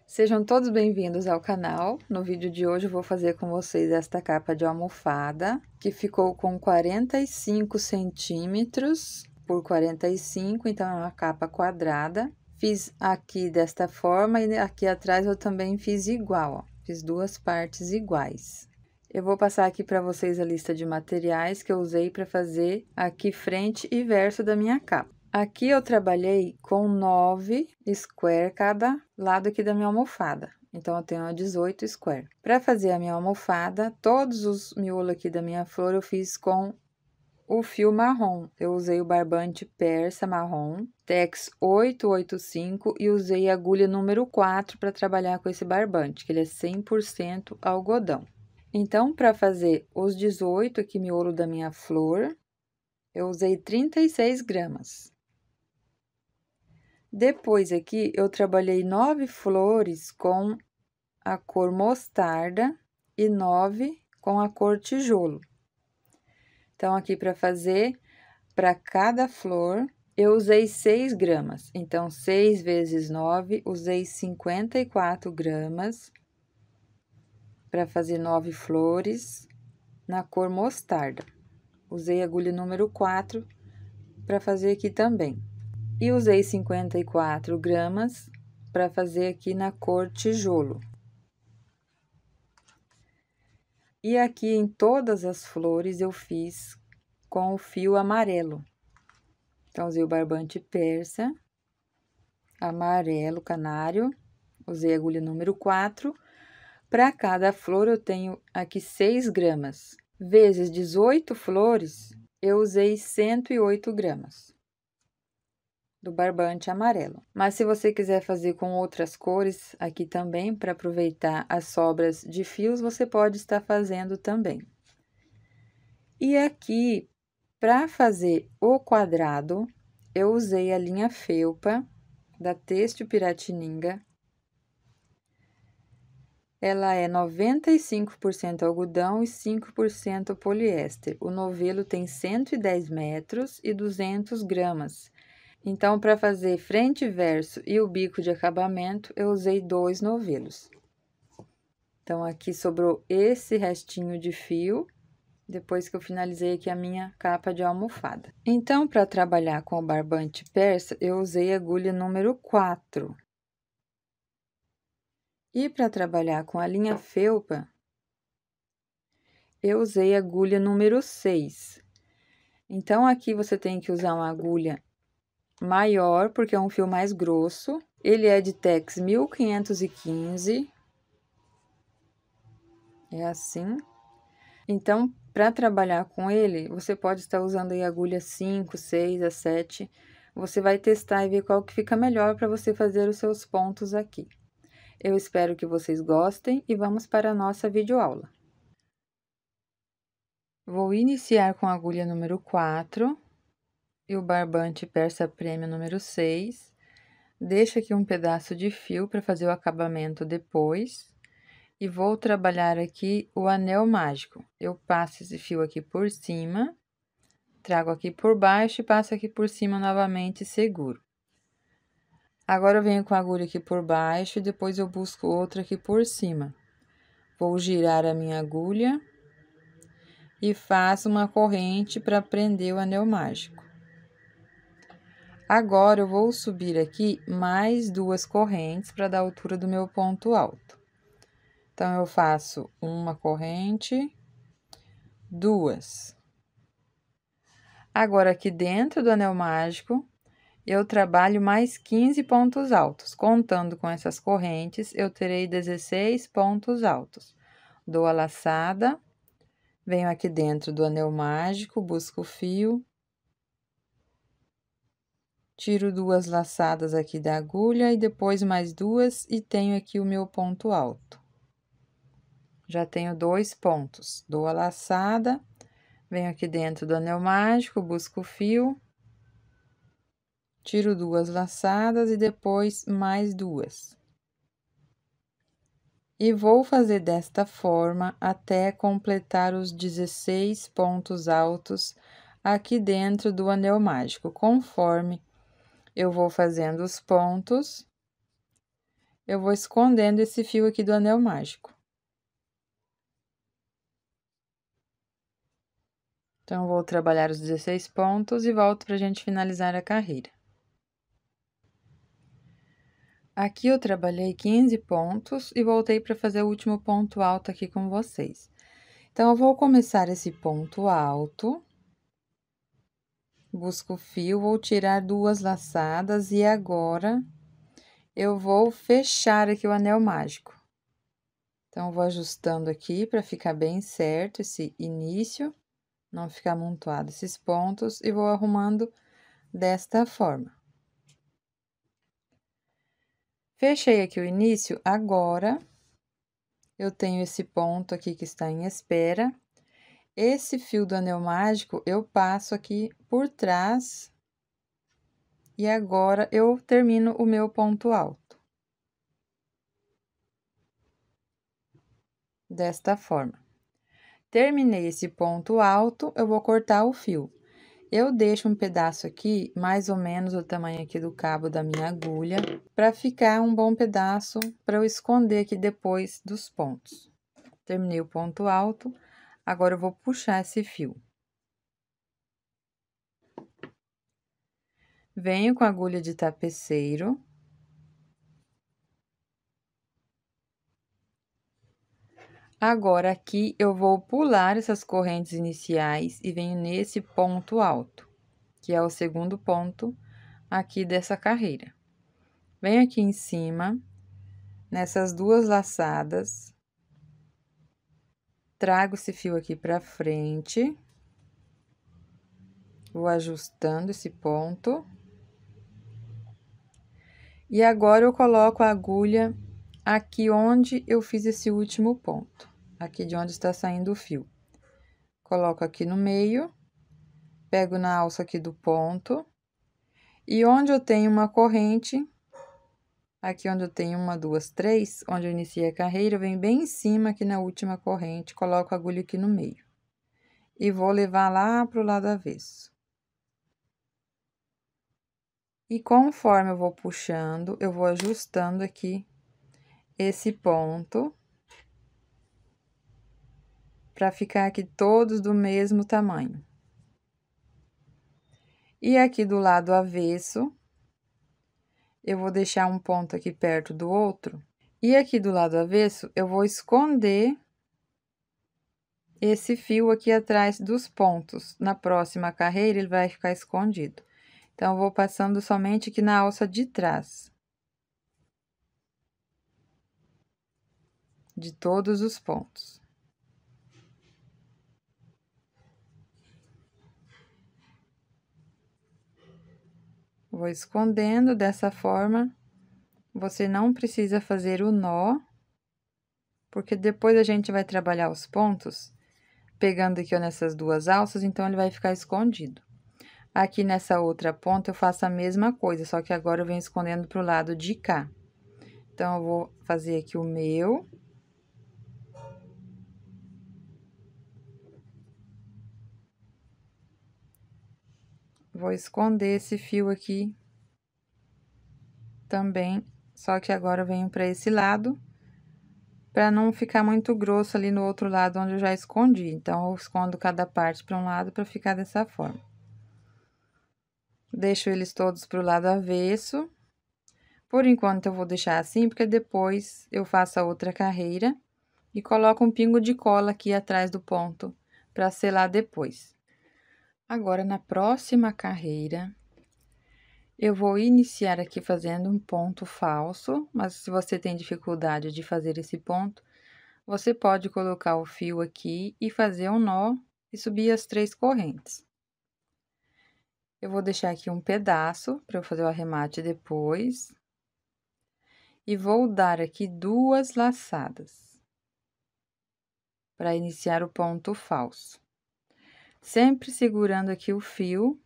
Sejam todos bem-vindos ao canal. No vídeo de hoje eu vou fazer com vocês esta capa de almofada, que ficou com 45 centímetros por 45, então é uma capa quadrada. Fiz aqui desta forma e aqui atrás eu também fiz igual, ó. Fiz duas partes iguais. Eu vou passar aqui para vocês a lista de materiais que eu usei para fazer aqui frente e verso da minha capa. Aqui eu trabalhei com 9 square cada lado aqui da minha almofada. Então, eu tenho 18 square. Para fazer a minha almofada, todos os miolos aqui da minha flor eu fiz com o fio marrom. Eu usei o barbante persa marrom, Tex 885 e usei a agulha número 4 para trabalhar com esse barbante, que ele é 100% algodão. Então, para fazer os 18 aqui miolo da minha flor, eu usei 36 gramas. Depois aqui, eu trabalhei 9 flores com a cor mostarda e 9 com a cor tijolo. Então, aqui para fazer, para cada flor, eu usei 6 gramas. Então, 6 vezes 9, usei 54 gramas para fazer 9 flores na cor mostarda. Usei a agulha número 4 para fazer aqui também. E usei 54 gramas para fazer aqui na cor tijolo. E aqui em todas as flores eu fiz com o fio amarelo. Então, usei o barbante persa, amarelo, canário, usei a agulha número 4. Para cada flor eu tenho aqui 6 gramas. Vezes 18 flores, eu usei 108 gramas. Do barbante amarelo. Mas se você quiser fazer com outras cores aqui também, para aproveitar as sobras de fios, você pode estar fazendo também. E aqui, para fazer o quadrado, eu usei a linha felpa da Têxtil Piratininga. Ela é 95% algodão e 5% poliéster. O novelo tem 110 metros e 200 gramas. Então, para fazer frente e verso e o bico de acabamento, eu usei 2 novelos. Então, aqui sobrou esse restinho de fio, depois que eu finalizei aqui a minha capa de almofada. Então, para trabalhar com o barbante persa, eu usei a agulha número 4. E para trabalhar com a linha felpa, eu usei a agulha número 6. Então, aqui você tem que usar uma agulha maior, porque é um fio mais grosso. Ele é de Tex 1515. É assim. Então, para trabalhar com ele, você pode estar usando aí agulha 5, 6, a 7. Você vai testar e ver qual que fica melhor para você fazer os seus pontos aqui. Eu espero que vocês gostem e vamos para a nossa videoaula. Vou iniciar com a agulha número 4. E o barbante persa prêmio número 6. Deixo aqui um pedaço de fio para fazer o acabamento depois. E vou trabalhar aqui o anel mágico. Eu passo esse fio aqui por cima, trago aqui por baixo e passo aqui por cima novamente e seguro. Agora, eu venho com a agulha aqui por baixo e depois eu busco outra aqui por cima. Vou girar a minha agulha e faço uma corrente para prender o anel mágico. Agora, eu vou subir aqui mais 2 correntes para dar a altura do meu ponto alto. Então, eu faço uma corrente, 2. Agora, aqui dentro do anel mágico, eu trabalho mais 15 pontos altos. Contando com essas correntes, eu terei 16 pontos altos. Dou a laçada, venho aqui dentro do anel mágico, busco o fio. Tiro 2 laçadas aqui da agulha e depois mais 2 e tenho aqui o meu ponto alto. Já tenho 2 pontos. Dou a laçada, venho aqui dentro do anel mágico, busco o fio. Tiro 2 laçadas e depois mais 2. E vou fazer desta forma até completar os 16 pontos altos aqui dentro do anel mágico. Conforme eu vou fazendo os pontos, eu vou escondendo esse fio aqui do anel mágico. Então, vou trabalhar os 16 pontos e volto pra gente finalizar a carreira. Aqui eu trabalhei 15 pontos e voltei para fazer o último ponto alto aqui com vocês. Então, eu vou começar esse ponto alto, busco o fio, vou tirar 2 laçadas e agora eu vou fechar aqui o anel mágico. Então, vou ajustando aqui para ficar bem certo esse início, não ficar amontoado esses pontos e vou arrumando desta forma. Fechei aqui o início, agora eu tenho esse ponto aqui que está em espera. Esse fio do anel mágico eu passo aqui por trás e agora eu termino o meu ponto alto. Desta forma. Terminei esse ponto alto, eu vou cortar o fio. Eu deixo um pedaço aqui, mais ou menos o tamanho aqui do cabo da minha agulha, para ficar um bom pedaço para eu esconder aqui depois dos pontos. Terminei o ponto alto, agora eu vou puxar esse fio. Venho com a agulha de tapeceiro. Agora, aqui, eu vou pular essas correntes iniciais e venho nesse ponto alto, que é o segundo ponto aqui dessa carreira. Venho aqui em cima, nessas 2 laçadas, trago esse fio aqui pra frente, vou ajustando esse ponto. E agora, eu coloco a agulha aqui onde eu fiz esse último ponto, aqui de onde está saindo o fio. Coloco aqui no meio, pego na alça aqui do ponto, e onde eu tenho uma corrente, aqui onde eu tenho 1, 2, 3, onde eu iniciei a carreira, eu venho bem em cima aqui na última corrente, coloco a agulha aqui no meio. E vou levar lá pro lado avesso. E conforme eu vou puxando, eu vou ajustando aqui esse ponto, para ficar aqui todos do mesmo tamanho. E aqui do lado avesso, eu vou deixar um ponto aqui perto do outro. E aqui do lado avesso, eu vou esconder esse fio aqui atrás dos pontos. Na próxima carreira, ele vai ficar escondido. Então, eu vou passando somente aqui na alça de trás. De todos os pontos. Vou escondendo dessa forma. Você não precisa fazer o nó, porque depois a gente vai trabalhar os pontos, pegando aqui ó, nessas 2 alças, então ele vai ficar escondido. Aqui nessa outra ponta eu faço a mesma coisa, só que agora eu venho escondendo pro lado de cá. Então, eu vou fazer aqui o meu. Vou esconder esse fio aqui também, só que agora eu venho para esse lado, para não ficar muito grosso ali no outro lado onde eu já escondi. Então, eu escondo cada parte para um lado para ficar dessa forma. Deixo eles todos pro lado avesso. Por enquanto, eu vou deixar assim, porque depois eu faço a outra carreira e coloco um pingo de cola aqui atrás do ponto para selar depois. Agora, na próxima carreira, eu vou iniciar aqui fazendo um ponto falso, mas se você tem dificuldade de fazer esse ponto, você pode colocar o fio aqui e fazer um nó e subir as 3 correntes. Eu vou deixar aqui um pedaço para eu fazer o arremate depois. E vou dar aqui 2 laçadas para iniciar o ponto falso. Sempre segurando aqui o fio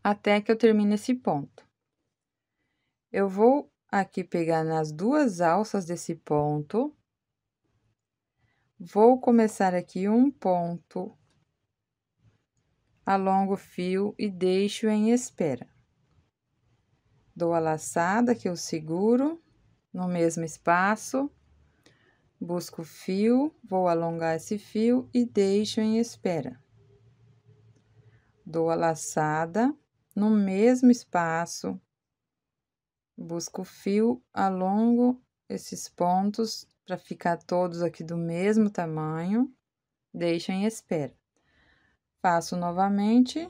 até que eu termine esse ponto. Eu vou aqui pegar nas 2 alças desse ponto. Vou começar aqui um ponto, alongo o fio e deixo em espera. Dou a laçada que eu seguro no mesmo espaço, busco o fio, vou alongar esse fio e deixo em espera. Dou a laçada, no mesmo espaço, busco o fio, alongo esses pontos para ficar todos aqui do mesmo tamanho, deixo em espera. Faço novamente,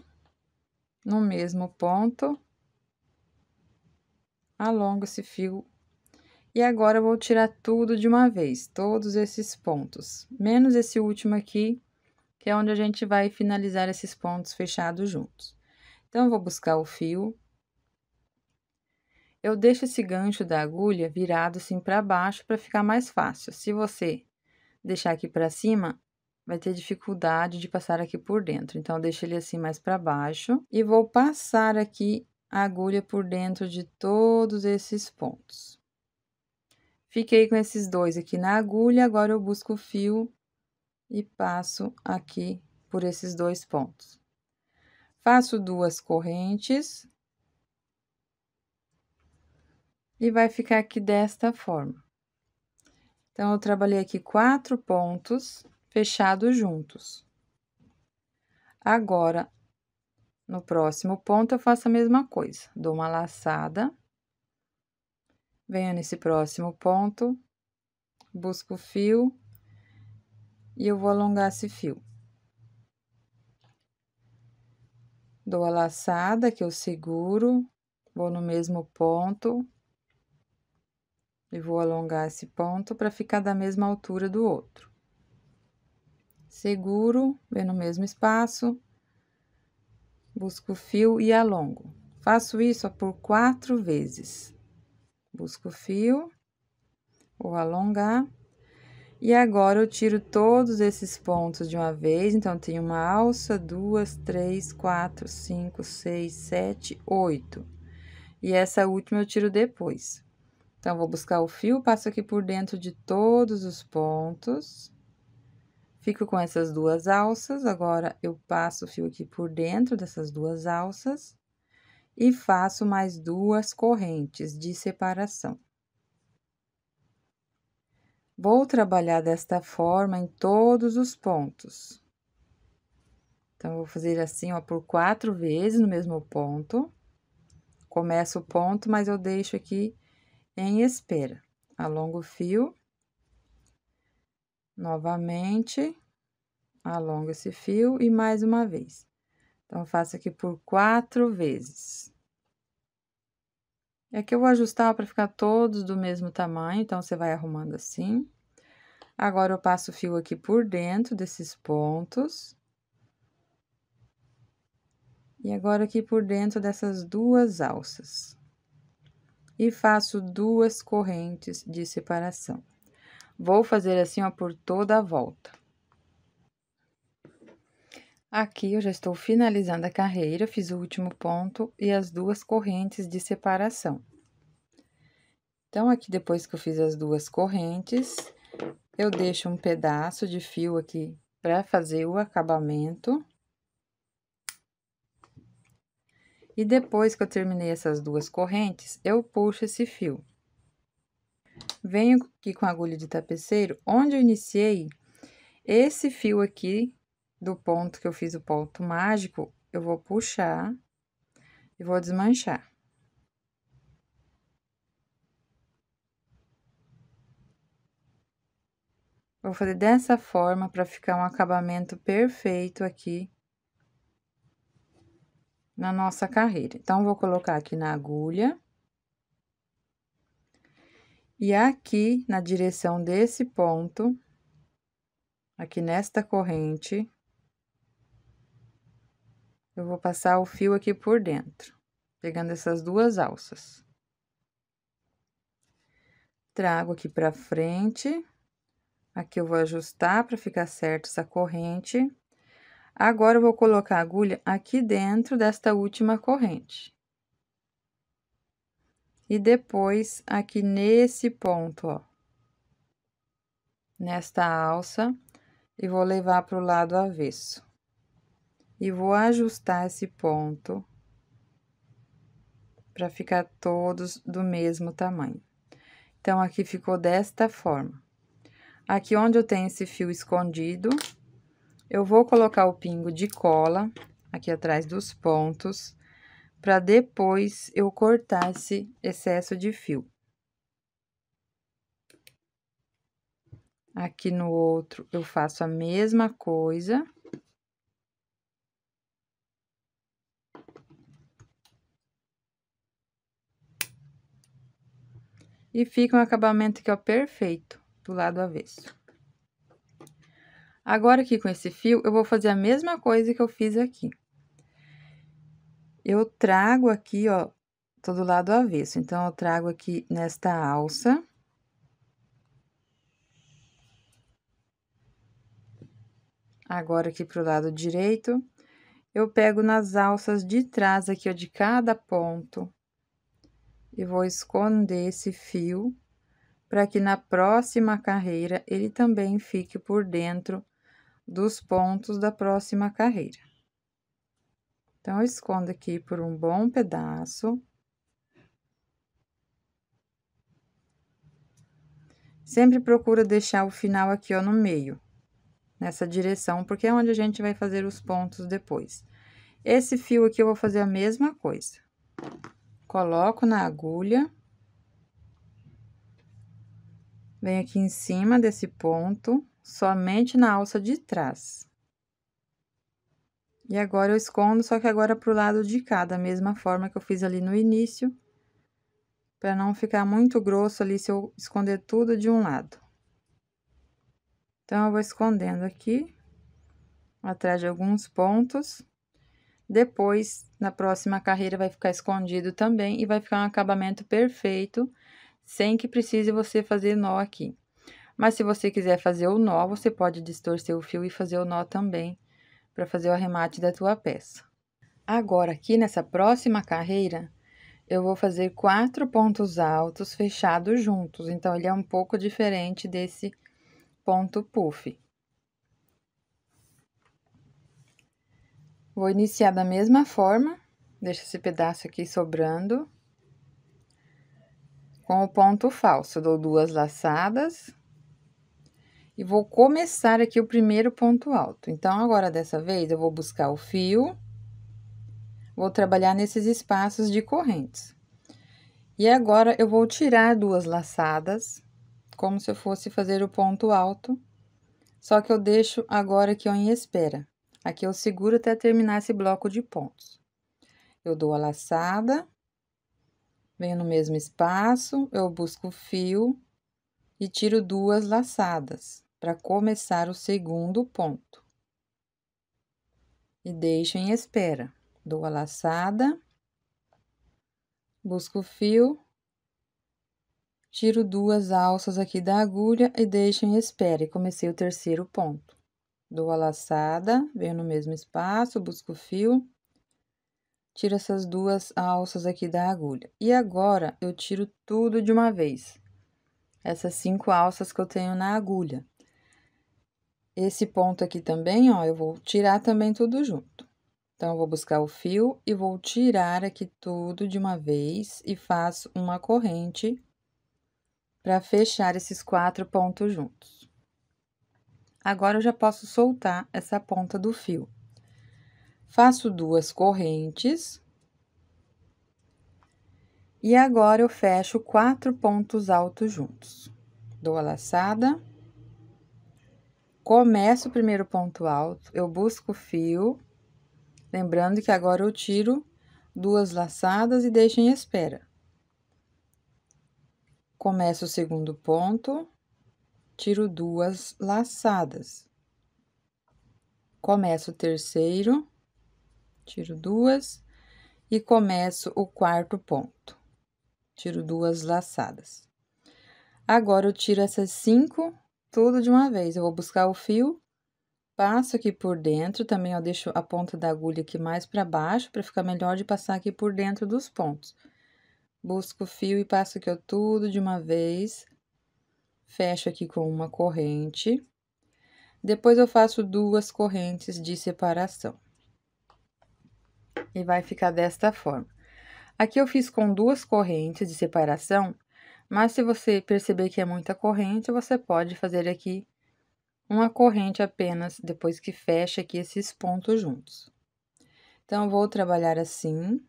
no mesmo ponto, alongo esse fio. E agora, eu vou tirar tudo de uma vez, todos esses pontos, menos esse último aqui, que é onde a gente vai finalizar esses pontos fechados juntos. Então, eu vou buscar o fio. Eu deixo esse gancho da agulha virado assim para baixo para ficar mais fácil. Se você deixar aqui para cima, vai ter dificuldade de passar aqui por dentro. Então, eu deixo ele assim mais para baixo e vou passar aqui a agulha por dentro de todos esses pontos. Fiquei com esses dois aqui na agulha, agora eu busco o fio e passo aqui por esses dois pontos. Faço 2 correntes e vai ficar aqui desta forma. Então, eu trabalhei aqui 4 pontos fechados juntos. Agora, no próximo ponto, eu faço a mesma coisa. Dou uma laçada, venho nesse próximo ponto, busco o fio e eu vou alongar esse fio. Dou a laçada que eu seguro, vou no mesmo ponto e vou alongar esse ponto para ficar da mesma altura do outro. Seguro, venho no mesmo espaço, busco o fio e alongo. Faço isso por 4 vezes. Busco o fio, vou alongar. E agora, eu tiro todos esses pontos de uma vez. Então, tenho uma alça, 2, 3, 4, 5, 6, 7, 8. E essa última eu tiro depois. Então, vou buscar o fio, passo aqui por dentro de todos os pontos. Fico com essas 2 alças, agora eu passo o fio aqui por dentro dessas 2 alças e faço mais 2 correntes de separação. Vou trabalhar desta forma em todos os pontos. Então, vou fazer assim, ó, por 4 vezes no mesmo ponto. Começo o ponto, mas eu deixo aqui em espera. Alongo o fio. Novamente, alongo esse fio e mais uma vez. Então, eu faço aqui por 4 vezes. E aqui eu vou ajustar para ficar todos do mesmo tamanho, então, você vai arrumando assim. Agora, eu passo o fio aqui por dentro desses pontos. E agora, aqui por dentro dessas 2 alças. E faço 2 correntes de separação. Vou fazer assim, ó, por toda a volta. Aqui, eu já estou finalizando a carreira, fiz o último ponto e as 2 correntes de separação. Então, aqui, depois que eu fiz as 2 correntes, eu deixo um pedaço de fio aqui para fazer o acabamento. E depois que eu terminei essas 2 correntes, eu puxo esse fio. Venho aqui com a agulha de tapeceiro, onde eu iniciei, esse fio aqui, do ponto que eu fiz o ponto mágico, eu vou puxar e vou desmanchar. Vou fazer dessa forma para ficar um acabamento perfeito aqui na nossa carreira. Então, vou colocar aqui na agulha. E aqui, na direção desse ponto, aqui nesta corrente, eu vou passar o fio aqui por dentro, pegando essas 2 alças. Trago aqui pra frente, aqui eu vou ajustar para ficar certo essa corrente. Agora, eu vou colocar a agulha aqui dentro desta última corrente. E depois, aqui nesse ponto, ó, nesta alça, e vou levar para o lado avesso. E vou ajustar esse ponto para ficar todos do mesmo tamanho. Então, aqui ficou desta forma. Aqui onde eu tenho esse fio escondido, eu vou colocar o pingo de cola aqui atrás dos pontos, para depois eu cortar esse excesso de fio. Aqui no outro, eu faço a mesma coisa. E fica um acabamento aqui, ó, perfeito, do lado avesso. Agora, aqui com esse fio, eu vou fazer a mesma coisa que eu fiz aqui. Eu trago aqui, ó, todo lado avesso. Então, eu trago aqui nesta alça. Agora, aqui pro lado direito, eu pego nas alças de trás aqui, ó, de cada ponto. E vou esconder esse fio, para que na próxima carreira, ele também fique por dentro dos pontos da próxima carreira. Então, eu escondo aqui por um bom pedaço. Sempre procura deixar o final aqui, ó, no meio, nessa direção, porque é onde a gente vai fazer os pontos depois. Esse fio aqui eu vou fazer a mesma coisa. Coloco na agulha. Venho aqui em cima desse ponto, somente na alça de trás. E agora, eu escondo, só que agora pro lado de cá, da mesma forma que eu fiz ali no início, para não ficar muito grosso ali se eu esconder tudo de um lado. Então, eu vou escondendo aqui, atrás de alguns pontos. Depois, na próxima carreira, vai ficar escondido também e vai ficar um acabamento perfeito, sem que precise você fazer nó aqui. Mas, se você quiser fazer o nó, você pode distorcer o fio e fazer o nó também, para fazer o arremate da tua peça. Agora, aqui nessa próxima carreira, eu vou fazer 4 pontos altos fechados juntos. Então, ele é um pouco diferente desse ponto puff. Vou iniciar da mesma forma, deixa esse pedaço aqui sobrando. Com o ponto falso, dou 2 laçadas. E vou começar aqui o primeiro ponto alto. Então, agora, dessa vez, eu vou buscar o fio. Vou trabalhar nesses espaços de correntes. E agora, eu vou tirar 2 laçadas, como se eu fosse fazer o ponto alto. Só que eu deixo agora aqui, ó, em espera. Aqui eu seguro até terminar esse bloco de pontos. Eu dou a laçada, venho no mesmo espaço, eu busco o fio e tiro 2 laçadas, para começar o segundo ponto. E deixo em espera. Dou a laçada, busco o fio, tiro 2 alças aqui da agulha e deixo em espera. E comecei o terceiro ponto. Dou a laçada, venho no mesmo espaço, busco o fio, tiro essas 2 alças aqui da agulha. E agora, eu tiro tudo de uma vez. Essas 5 alças que eu tenho na agulha. Esse ponto aqui também, ó, eu vou tirar também tudo junto. Então, eu vou buscar o fio e vou tirar aqui tudo de uma vez e faço uma corrente para fechar esses 4 pontos juntos. Agora, eu já posso soltar essa ponta do fio. Faço 2 correntes. E agora, eu fecho 4 pontos altos juntos. Dou a laçada. Começo o primeiro ponto alto, eu busco o fio. Lembrando que agora eu tiro 2 laçadas e deixo em espera. Começo o segundo ponto, tiro 2 laçadas. Começo o terceiro, tiro 2 e começo o quarto ponto. Tiro 2 laçadas. Agora, eu tiro essas 5 tudo de uma vez. Eu vou buscar o fio, passo aqui por dentro, também eu deixo a ponta da agulha aqui mais para baixo, para ficar melhor de passar aqui por dentro dos pontos. Busco o fio e passo aqui, ó, tudo de uma vez. Fecho aqui com uma corrente. Depois, eu faço 2 correntes de separação. E vai ficar desta forma. Aqui, eu fiz com 2 correntes de separação, Mas se você perceber que é muita corrente, você pode fazer aqui uma corrente apenas depois que fecha aqui esses pontos juntos. Então, eu vou trabalhar assim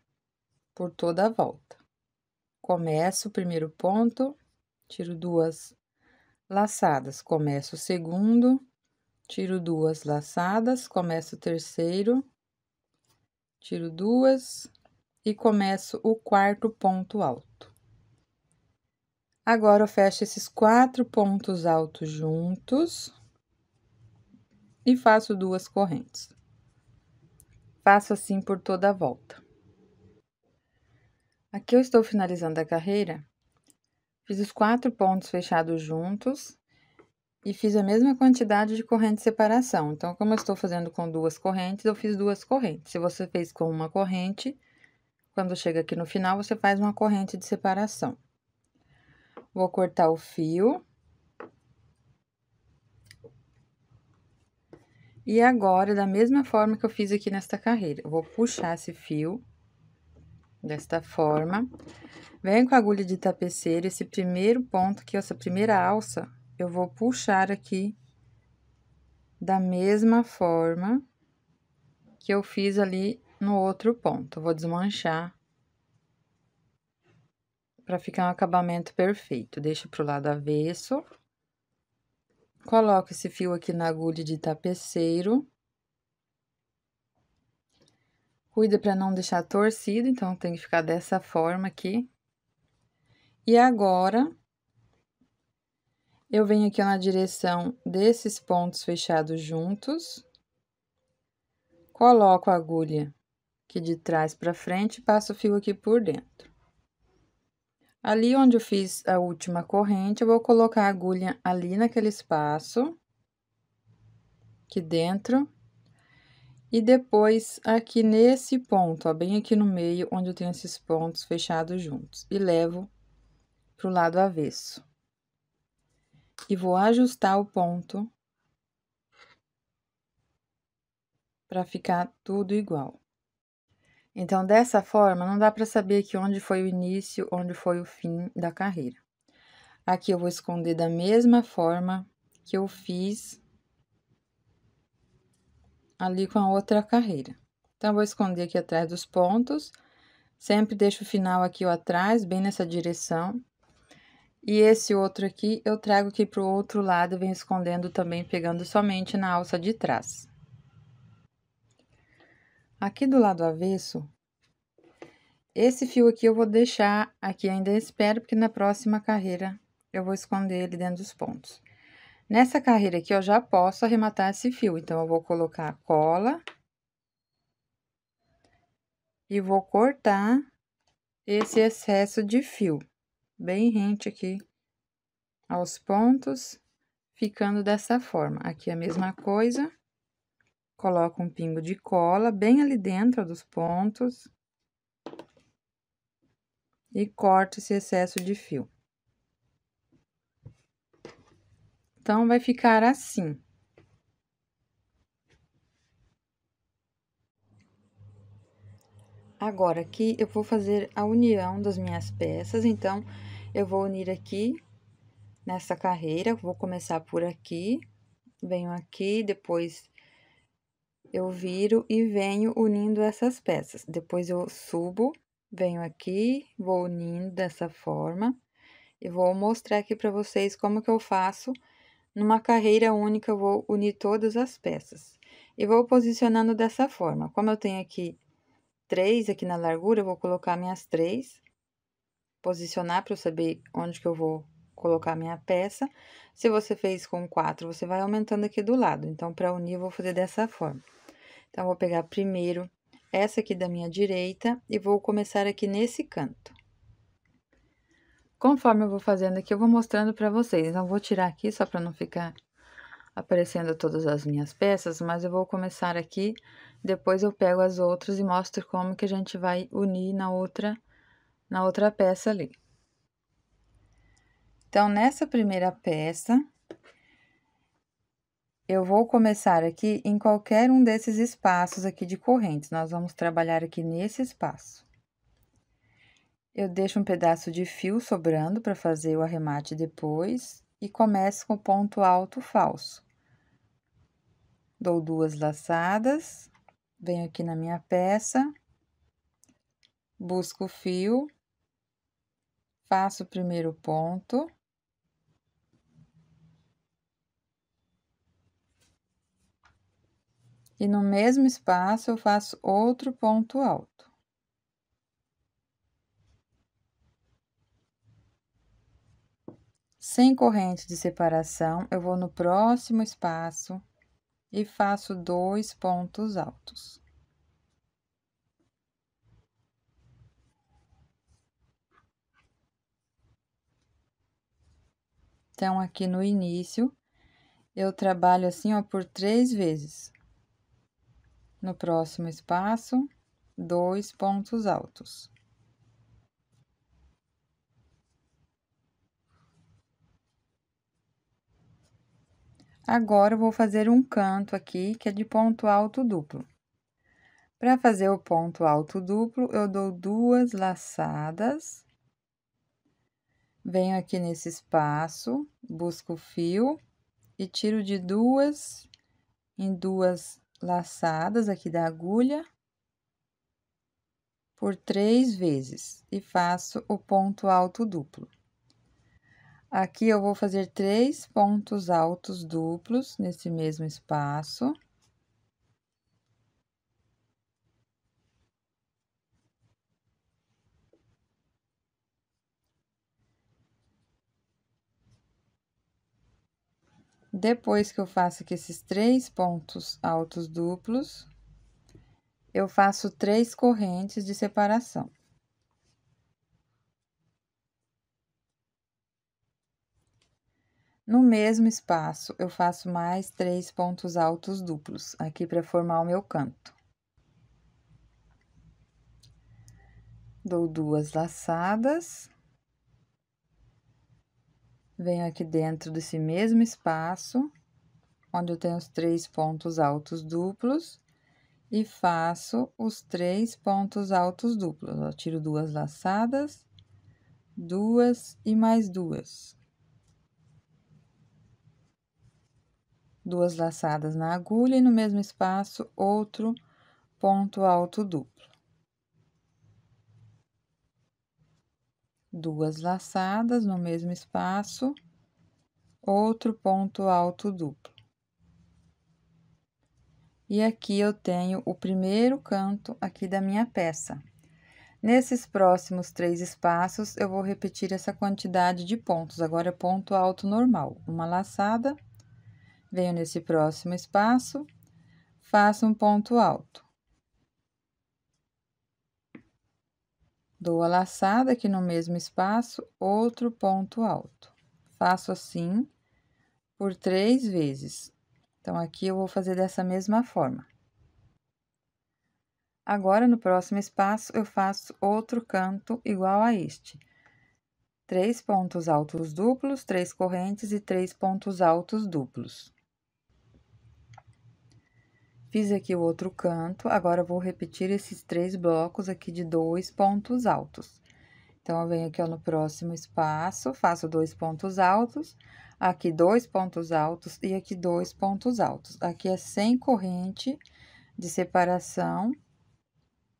por toda a volta. Começo o primeiro ponto, tiro 2 laçadas, começo o segundo, tiro 2 laçadas, começo o terceiro, tiro 2 e começo o quarto ponto alto. Agora, eu fecho esses 4 pontos altos juntos e faço 2 correntes. Faço assim por toda a volta. Aqui eu estou finalizando a carreira, fiz os 4 pontos fechados juntos e fiz a mesma quantidade de corrente de separação. Então, como eu estou fazendo com 2 correntes, eu fiz 2 correntes. Se você fez com uma corrente, quando chega aqui no final, você faz uma corrente de separação. Vou cortar o fio. E agora, da mesma forma que eu fiz aqui nesta carreira, eu vou puxar esse fio desta forma. Venho com a agulha de tapeceiro, esse primeiro ponto aqui, essa primeira alça, eu vou puxar aqui da mesma forma que eu fiz ali no outro ponto. Eu vou desmanchar para ficar um acabamento perfeito. Deixo pro lado avesso. Coloco esse fio aqui na agulha de tapeceiro. Cuida para não deixar torcido, então tem que ficar dessa forma aqui. E agora, eu venho aqui na direção desses pontos fechados juntos. Coloco a agulha aqui de trás para frente e passo o fio aqui por dentro. Ali onde eu fiz a última corrente, eu vou colocar a agulha ali naquele espaço, aqui dentro. E depois, aqui nesse ponto, ó, bem aqui no meio, onde eu tenho esses pontos fechados juntos. E levo pro lado avesso. E vou ajustar o ponto para ficar tudo igual. Então, dessa forma, não dá para saber aqui onde foi o início, onde foi o fim da carreira. Aqui eu vou esconder da mesma forma que eu fiz ali com a outra carreira. Então, eu vou esconder aqui atrás dos pontos, sempre deixo o final aqui ó, atrás, bem nessa direção. E esse outro aqui, eu trago aqui pro outro lado e venho escondendo também, pegando somente na alça de trás. Aqui do lado avesso, esse fio aqui eu vou deixar aqui, ainda espero, porque na próxima carreira eu vou esconder ele dentro dos pontos. Nessa carreira aqui, eu já posso arrematar esse fio, então, eu vou colocar a cola. E vou cortar esse excesso de fio, bem rente aqui aos pontos, ficando dessa forma. Aqui a mesma coisa, coloco um pingo de cola bem ali dentro dos pontos. E corto esse excesso de fio. Então, vai ficar assim. Agora, aqui, eu vou fazer a união das minhas peças, então, eu vou unir aqui, nessa carreira, vou começar por aqui, venho aqui, depois eu viro e venho unindo essas peças. Depois, eu subo, venho aqui, vou unindo dessa forma, e vou mostrar aqui pra vocês como que eu faço. Numa carreira única, eu vou unir todas as peças. E vou posicionando dessa forma. Como eu tenho aqui 3 aqui na largura, eu vou colocar minhas 3. Posicionar para eu saber onde que eu vou colocar minha peça. Se você fez com 4, você vai aumentando aqui do lado. Então, para unir, eu vou fazer dessa forma. Então, eu vou pegar primeiro essa aqui da minha direita e vou começar aqui nesse canto. Conforme eu vou fazendo aqui, eu vou mostrando pra vocês. Então, eu vou tirar aqui, só pra não ficar aparecendo todas as minhas peças, mas eu vou começar aqui, depois eu pego as outras e mostro como que a gente vai unir na outra peça ali. Então, nessa primeira peça, eu vou começar aqui em qualquer um desses espaços aqui de correntes. Nós vamos trabalhar aqui nesse espaço. Eu deixo um pedaço de fio sobrando para fazer o arremate depois e começo com o ponto alto falso. Dou 2 laçadas, venho aqui na minha peça, busco o fio, faço o primeiro ponto. E no mesmo espaço, eu faço outro ponto alto. Sem corrente de separação, eu vou no próximo espaço e faço 2 pontos altos. Então, aqui no início, eu trabalho assim, ó, por 3 vezes. No próximo espaço, 2 pontos altos. Agora, eu vou fazer um canto aqui, que é de ponto alto duplo. Para fazer o ponto alto duplo, eu dou 2 laçadas. Venho aqui nesse espaço, busco o fio e tiro de 2 em 2 laçadas aqui da agulha por 3 vezes e faço o ponto alto duplo. Aqui eu vou fazer 3 pontos altos duplos nesse mesmo espaço. Depois que eu faço aqui esses 3 pontos altos duplos, eu faço 3 correntes de separação. No mesmo espaço, eu faço mais 3 pontos altos duplos, aqui para formar o meu canto. Dou 2 laçadas. Venho aqui dentro desse mesmo espaço, onde eu tenho os 3 pontos altos duplos, e faço os 3 pontos altos duplos. Eu tiro 2 laçadas, 2 e mais 2. 2 laçadas na agulha e no mesmo espaço, outro ponto alto duplo. 2 laçadas no mesmo espaço, outro ponto alto duplo. E aqui eu tenho o primeiro canto aqui da minha peça. Nesses próximos 3 espaços, eu vou repetir essa quantidade de pontos. Agora, ponto alto normal, uma laçada, venho nesse próximo espaço, faço um ponto alto. Dou a laçada aqui no mesmo espaço, outro ponto alto. Faço assim por 3 vezes. Então, aqui eu vou fazer dessa mesma forma. Agora, no próximo espaço, eu faço outro canto igual a este. 3 pontos altos duplos, 3 correntes e 3 pontos altos duplos. Fiz aqui o outro canto, agora eu vou repetir esses 3 blocos aqui de 2 pontos altos. Então, eu venho aqui, ó, no próximo espaço, faço 2 pontos altos, aqui 2 pontos altos e aqui 2 pontos altos. Aqui é sem corrente de separação.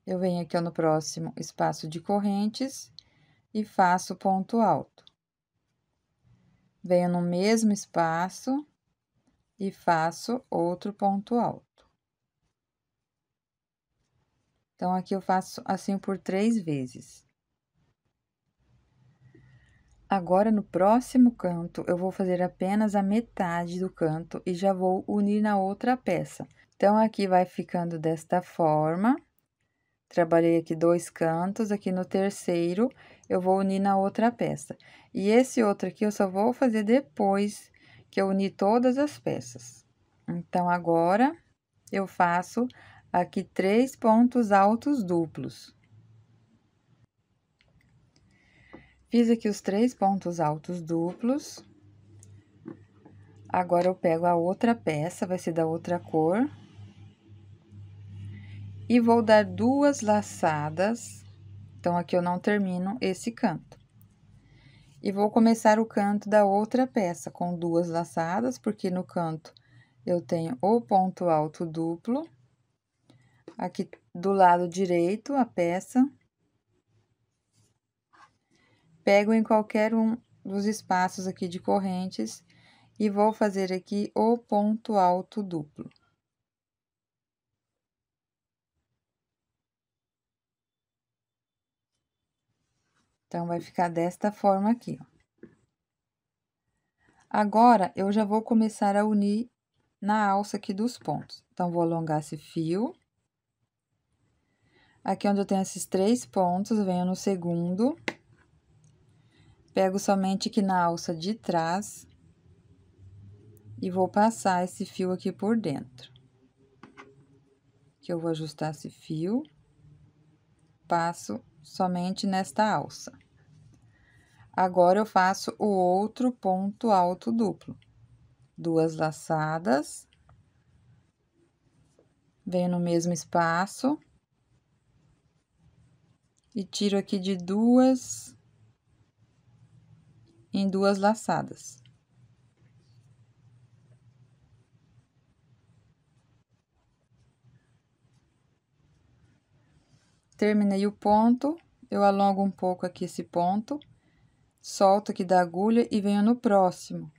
Eu venho aqui, ó, no próximo espaço de correntes e faço ponto alto. Venho no mesmo espaço e faço outro ponto alto. Então, aqui eu faço assim por 3 vezes. Agora, no próximo canto, eu vou fazer apenas a metade do canto e já vou unir na outra peça. Então, aqui vai ficando desta forma. Trabalhei aqui 2 cantos, aqui no terceiro, eu vou unir na outra peça. E esse outro aqui, eu só vou fazer depois que eu unir todas as peças. Então, agora, eu faço aqui 3 pontos altos duplos. Fiz aqui os 3 pontos altos duplos. Agora, eu pego a outra peça, vai ser da outra cor. E vou dar 2 laçadas. Então, aqui eu não termino esse canto. E vou começar o canto da outra peça com 2 laçadas, porque no canto eu tenho o ponto alto duplo. Aqui do lado direito, a peça. Pego em qualquer um dos espaços aqui de correntes e vou fazer aqui o ponto alto duplo. Então, vai ficar desta forma aqui, ó. Agora, eu já vou começar a unir na alça aqui dos pontos. Então, vou alongar esse fio. Aqui onde eu tenho esses 3 pontos, venho no segundo. Pego somente aqui na alça de trás. E vou passar esse fio aqui por dentro. Que eu vou ajustar esse fio. Passo somente nesta alça. Agora, eu faço o outro ponto alto duplo. 2 laçadas. Venho no mesmo espaço. E tiro aqui de 2 em 2 laçadas. Terminei o ponto, eu alongo um pouco aqui esse ponto. Solto aqui da agulha e venho no próximo.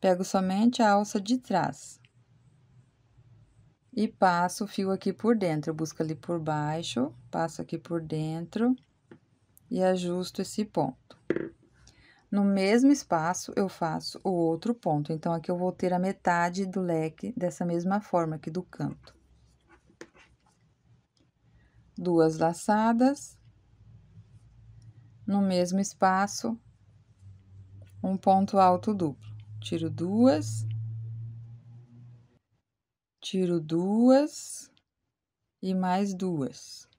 Pego somente a alça de trás. E passo o fio aqui por dentro. Eu busco ali por baixo, passo aqui por dentro e ajusto esse ponto. No mesmo espaço, eu faço o outro ponto. Então, aqui eu vou ter a metade do leque dessa mesma forma aqui do canto. 2 laçadas. No mesmo espaço, um ponto alto duplo. Tiro 2. Tiro 2 e mais 2.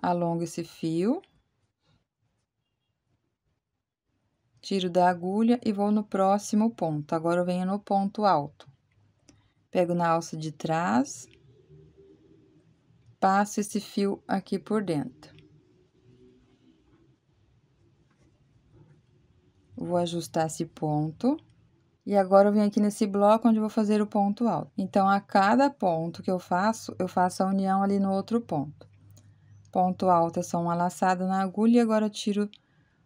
Alongo esse fio. Tiro da agulha e vou no próximo ponto. Agora, eu venho no ponto alto. Pego na alça de trás. Passo esse fio aqui por dentro. Vou ajustar esse ponto. E agora, eu venho aqui nesse bloco onde eu vou fazer o ponto alto. Então, a cada ponto que eu faço a união ali no outro ponto. Ponto alto é só uma laçada na agulha e agora eu tiro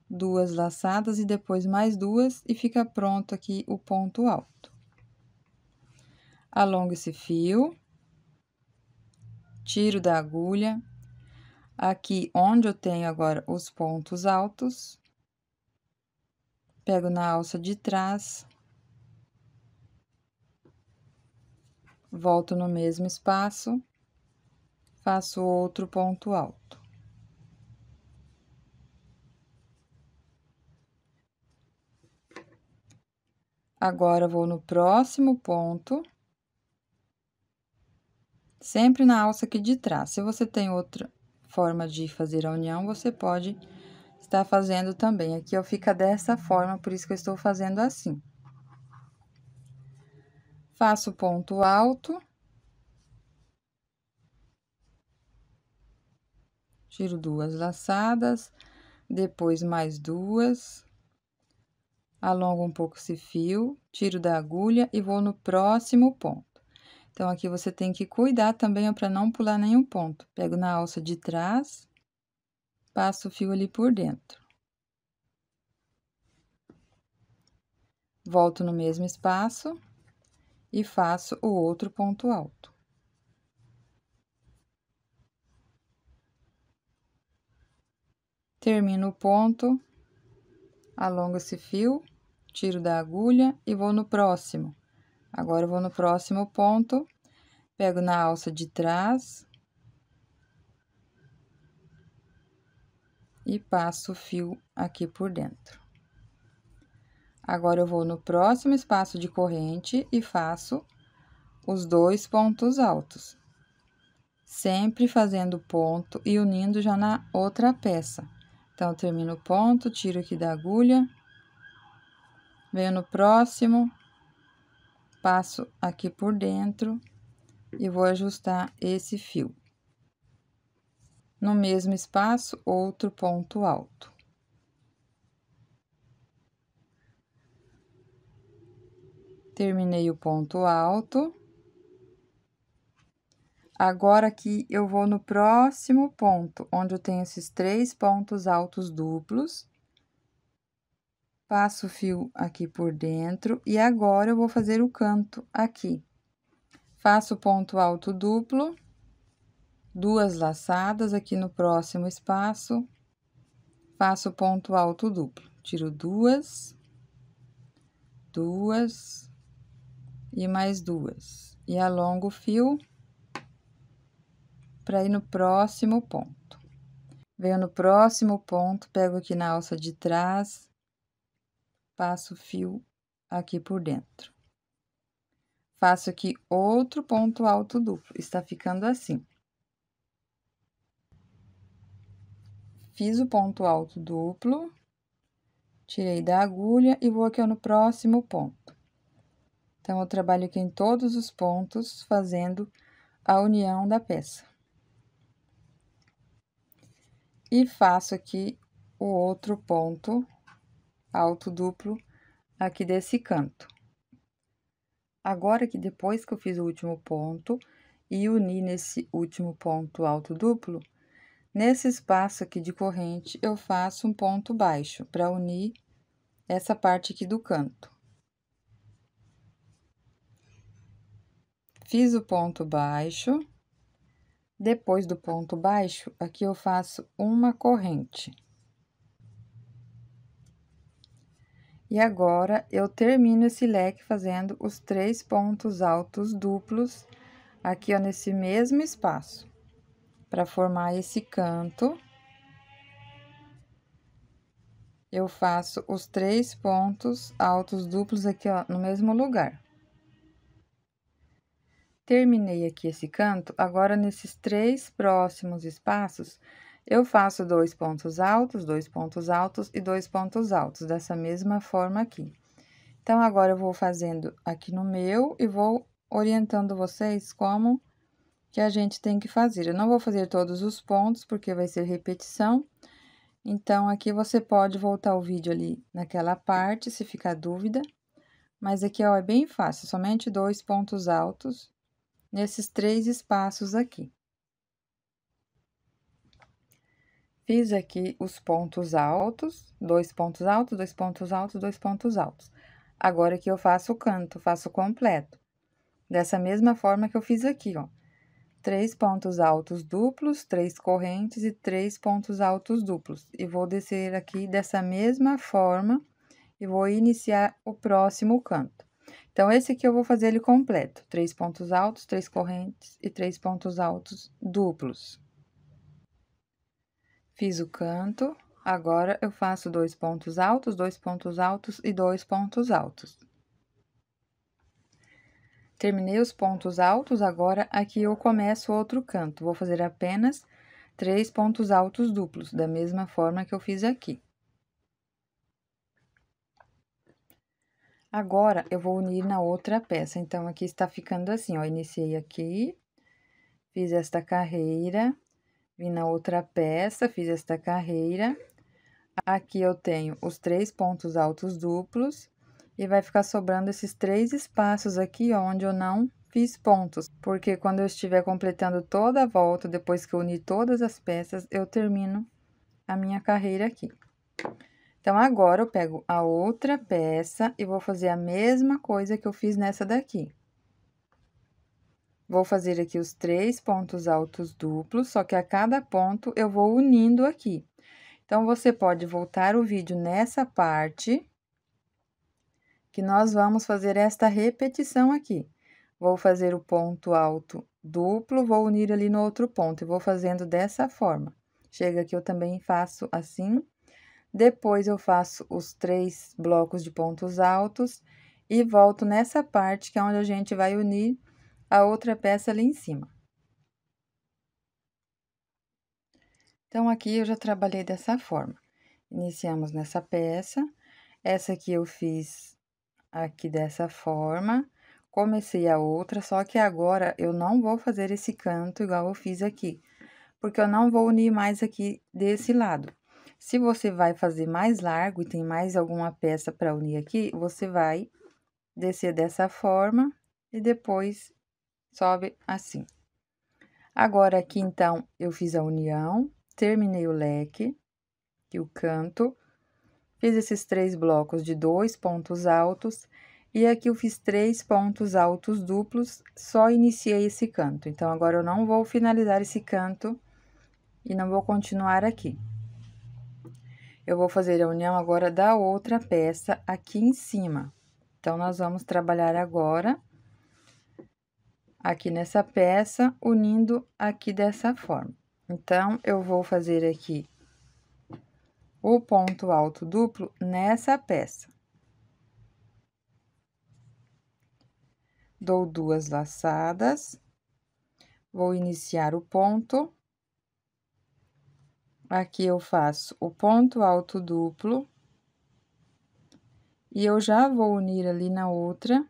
2 laçadas e depois mais 2 e fica pronto aqui o ponto alto. Alongo esse fio. Tiro da agulha. Aqui onde eu tenho agora os pontos altos. Pego na alça de trás. Volto no mesmo espaço. Faço outro ponto alto. Agora, vou no próximo ponto. Sempre na alça aqui de trás. Se você tem outra forma de fazer a união, você pode estar fazendo também. Aqui, fica dessa forma, por isso que eu estou fazendo assim. Faço ponto alto. Tiro 2 laçadas, depois mais 2. Alongo um pouco esse fio, tiro da agulha e vou no próximo ponto. Então, aqui você tem que cuidar também para não pular nenhum ponto. Pego na alça de trás, passo o fio ali por dentro. Volto no mesmo espaço e faço o outro ponto alto. Termino o ponto, alongo esse fio, tiro da agulha e vou no próximo. Agora, eu vou no próximo ponto, pego na alça de trás e passo o fio aqui por dentro. Agora, eu vou no próximo espaço de corrente e faço os 2 pontos altos. Sempre fazendo ponto e unindo já na outra peça. Então, eu termino o ponto, tiro aqui da agulha, venho no próximo, passo aqui por dentro e vou ajustar esse fio. No mesmo espaço, outro ponto alto. Terminei o ponto alto. Agora, aqui, eu vou no próximo ponto, onde eu tenho esses 3 pontos altos duplos. Passo o fio aqui por dentro, e agora eu vou fazer o canto aqui. Faço ponto alto duplo, 2 laçadas aqui no próximo espaço, faço ponto alto duplo, tiro 2, 2 e mais 2, e alongo o fio para ir no próximo ponto. Venho no próximo ponto, pego aqui na alça de trás, passo o fio aqui por dentro. Faço aqui outro ponto alto duplo, está ficando assim. Fiz o ponto alto duplo, tirei da agulha e vou aqui ó, no próximo ponto. Então, eu trabalho aqui em todos os pontos, fazendo a união da peça. E faço aqui o outro ponto alto duplo aqui desse canto. Agora que depois que eu fiz o último ponto e uni nesse último ponto alto duplo, nesse espaço aqui de corrente, eu faço um ponto baixo para unir essa parte aqui do canto. Fiz o ponto baixo. Depois do ponto baixo, aqui eu faço uma corrente. E agora, eu termino esse leque fazendo os 3 pontos altos duplos aqui, ó, nesse mesmo espaço, para formar esse canto. Eu faço os 3 pontos altos duplos aqui, ó, no mesmo lugar. Terminei aqui esse canto, agora nesses 3 próximos espaços, eu faço 2 pontos altos, 2 pontos altos e 2 pontos altos, dessa mesma forma aqui. Então, agora eu vou fazendo aqui no meu e vou orientando vocês como que a gente tem que fazer. Eu não vou fazer todos os pontos, porque vai ser repetição. Então, aqui você pode voltar o vídeo ali naquela parte, se ficar dúvida. Mas aqui, ó, é bem fácil, somente 2 pontos altos nesses 3 espaços aqui. Fiz aqui os pontos altos, 2 pontos altos, 2 pontos altos, 2 pontos altos. Agora que eu faço o canto, faço completo. Dessa mesma forma que eu fiz aqui, ó. 3 pontos altos duplos, 3 correntes e 3 pontos altos duplos. E vou descer aqui dessa mesma forma e vou iniciar o próximo canto. Então, esse aqui eu vou fazer ele completo. 3 pontos altos, 3 correntes e 3 pontos altos duplos. Fiz o canto, agora eu faço 2 pontos altos, 2 pontos altos e 2 pontos altos. Terminei os pontos altos, agora aqui eu começo outro canto. Vou fazer apenas 3 pontos altos duplos, da mesma forma que eu fiz aqui. Agora, eu vou unir na outra peça. Então, aqui está ficando assim, ó. Iniciei aqui, fiz esta carreira, vim na outra peça, fiz esta carreira. Aqui eu tenho os 3 pontos altos duplos. E vai ficar sobrando esses 3 espaços aqui, ó, onde eu não fiz pontos. Porque quando eu estiver completando toda a volta, depois que eu unir todas as peças, eu termino a minha carreira aqui. Então, agora, eu pego a outra peça e vou fazer a mesma coisa que eu fiz nessa daqui. Vou fazer aqui os 3 pontos altos duplos, só que a cada ponto eu vou unindo aqui. Então, você pode voltar o vídeo nessa parte, que nós vamos fazer esta repetição aqui. Vou fazer o ponto alto duplo, vou unir ali no outro ponto, e vou fazendo dessa forma. Chega aqui, eu também faço assim. Depois, eu faço os 3 blocos de pontos altos e volto nessa parte, que é onde a gente vai unir a outra peça ali em cima. Então, aqui eu já trabalhei dessa forma. Iniciamos nessa peça, essa aqui eu fiz aqui dessa forma, comecei a outra, só que agora eu não vou fazer esse canto igual eu fiz aqui, porque eu não vou unir mais aqui desse lado. Se você vai fazer mais largo e tem mais alguma peça para unir aqui, você vai descer dessa forma e depois sobe assim. Agora, aqui, então, eu fiz a união, terminei o leque e o canto, fiz esses 3 blocos de 2 pontos altos, e aqui eu fiz 3 pontos altos duplos, só iniciei esse canto. Então, agora eu não vou finalizar esse canto e não vou continuar aqui. Eu vou fazer a união agora da outra peça aqui em cima. Então, nós vamos trabalhar agora aqui nessa peça, unindo aqui dessa forma. Então, eu vou fazer aqui o ponto alto duplo nessa peça. Dou 2 laçadas, vou iniciar o ponto. Aqui eu faço o ponto alto duplo. E eu já vou unir ali na outra,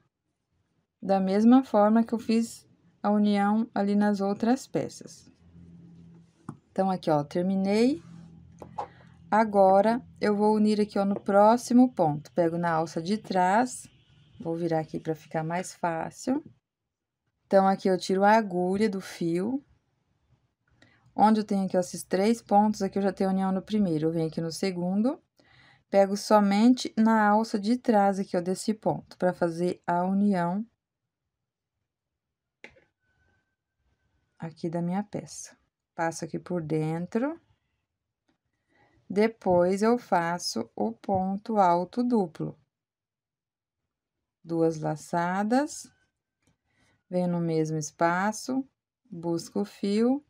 da mesma forma que eu fiz a união ali nas outras peças. Então, aqui, ó, terminei. Agora, eu vou unir aqui, ó, no próximo ponto. Pego na alça de trás, vou virar aqui para ficar mais fácil. Então, aqui eu tiro a agulha do fio. Onde eu tenho aqui, ó, esses 3 pontos, aqui eu já tenho união no primeiro. Eu venho aqui no segundo, pego somente na alça de trás aqui, ó, desse ponto, para fazer a união aqui da minha peça. Passo aqui por dentro. Depois, eu faço o ponto alto duplo. 2 laçadas, venho no mesmo espaço, busco o fio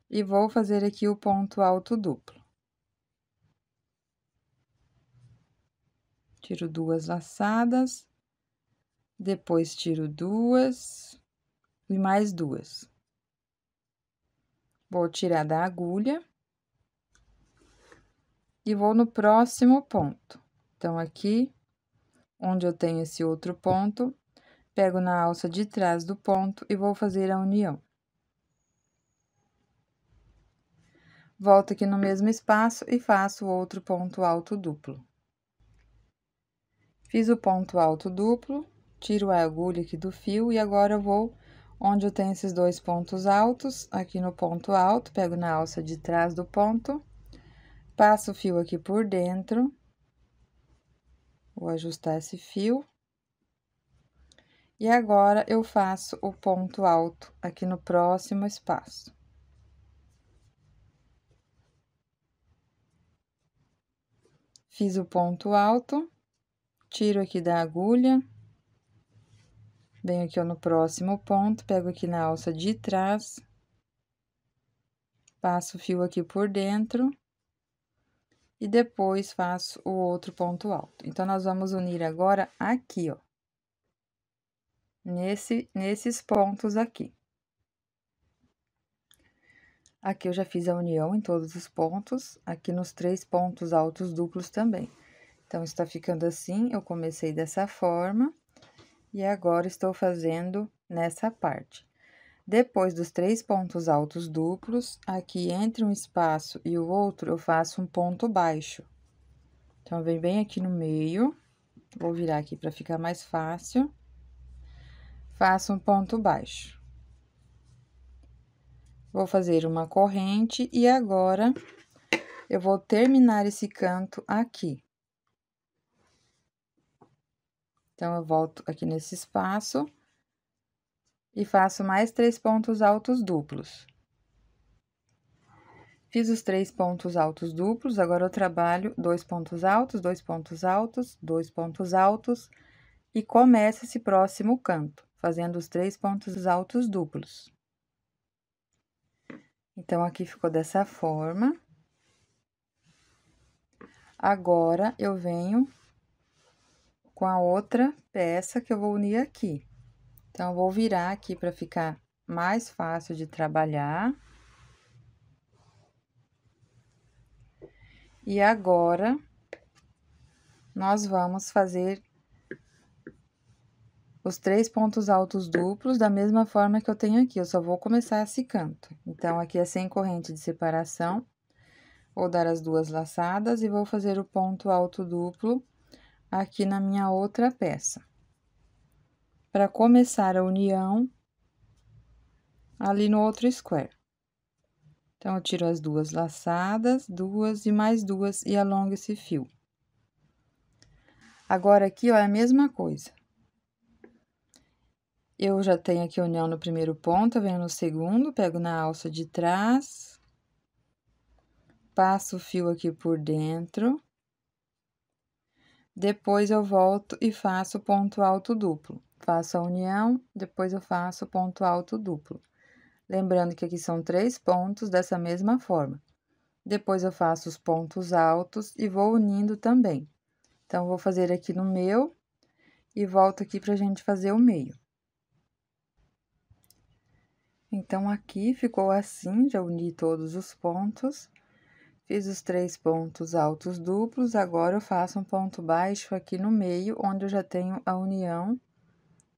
e vou fazer aqui o ponto alto duplo. Tiro 2 laçadas, depois tiro 2 e mais 2. Vou tirar da agulha e vou no próximo ponto. Então, aqui, onde eu tenho esse outro ponto, pego na alça de trás do ponto e vou fazer a união. Volto aqui no mesmo espaço e faço outro ponto alto duplo. Fiz o ponto alto duplo, tiro a agulha aqui do fio e agora eu vou onde eu tenho esses 2 pontos altos, aqui no ponto alto, pego na alça de trás do ponto, passo o fio aqui por dentro, vou ajustar esse fio. E agora, eu faço o ponto alto aqui no próximo espaço. Fiz o ponto alto, tiro aqui da agulha, venho aqui, ó, no próximo ponto, pego aqui na alça de trás, passo o fio aqui por dentro, e depois faço o outro ponto alto. Então, nós vamos unir agora aqui, ó, nesses pontos aqui. Aqui eu já fiz a união em todos os pontos, aqui nos 3 pontos altos duplos também. Então, está ficando assim, eu comecei dessa forma, e agora estou fazendo nessa parte. Depois dos 3 pontos altos duplos, aqui entre um espaço e o outro, eu faço um ponto baixo. Então, vem bem aqui no meio, vou virar aqui para ficar mais fácil. Faço um ponto baixo. Vou fazer uma corrente e agora, eu vou terminar esse canto aqui. Então, eu volto aqui nesse espaço e faço mais 3 pontos altos duplos. Fiz os 3 pontos altos duplos, agora eu trabalho 2 pontos altos, 2 pontos altos, 2 pontos altos e começo esse próximo canto, fazendo os 3 pontos altos duplos. Então, aqui ficou dessa forma. Agora, eu venho com a outra peça que eu vou unir aqui. Então, eu vou virar aqui para ficar mais fácil de trabalhar. E agora, nós vamos fazer os 3 pontos altos duplos da mesma forma que eu tenho aqui, eu só vou começar esse canto. Então, aqui é sem corrente de separação, vou dar as 2 laçadas e vou fazer o ponto alto duplo aqui na minha outra peça. Para começar a união ali no outro square. Então, eu tiro as 2 laçadas, 2 e mais 2 e alongo esse fio. Agora, aqui, ó, é a mesma coisa. Eu já tenho aqui a união no primeiro ponto, eu venho no segundo, pego na alça de trás, passo o fio aqui por dentro, depois eu volto e faço ponto alto duplo. Faço a união, depois eu faço ponto alto duplo. Lembrando que aqui são 3 pontos dessa mesma forma. Depois eu faço os pontos altos e vou unindo também. Então, vou fazer aqui no meu e volto aqui pra gente fazer o meio. Então, aqui ficou assim, já uni todos os pontos. Fiz os 3 pontos altos duplos, agora eu faço um ponto baixo aqui no meio, onde eu já tenho a união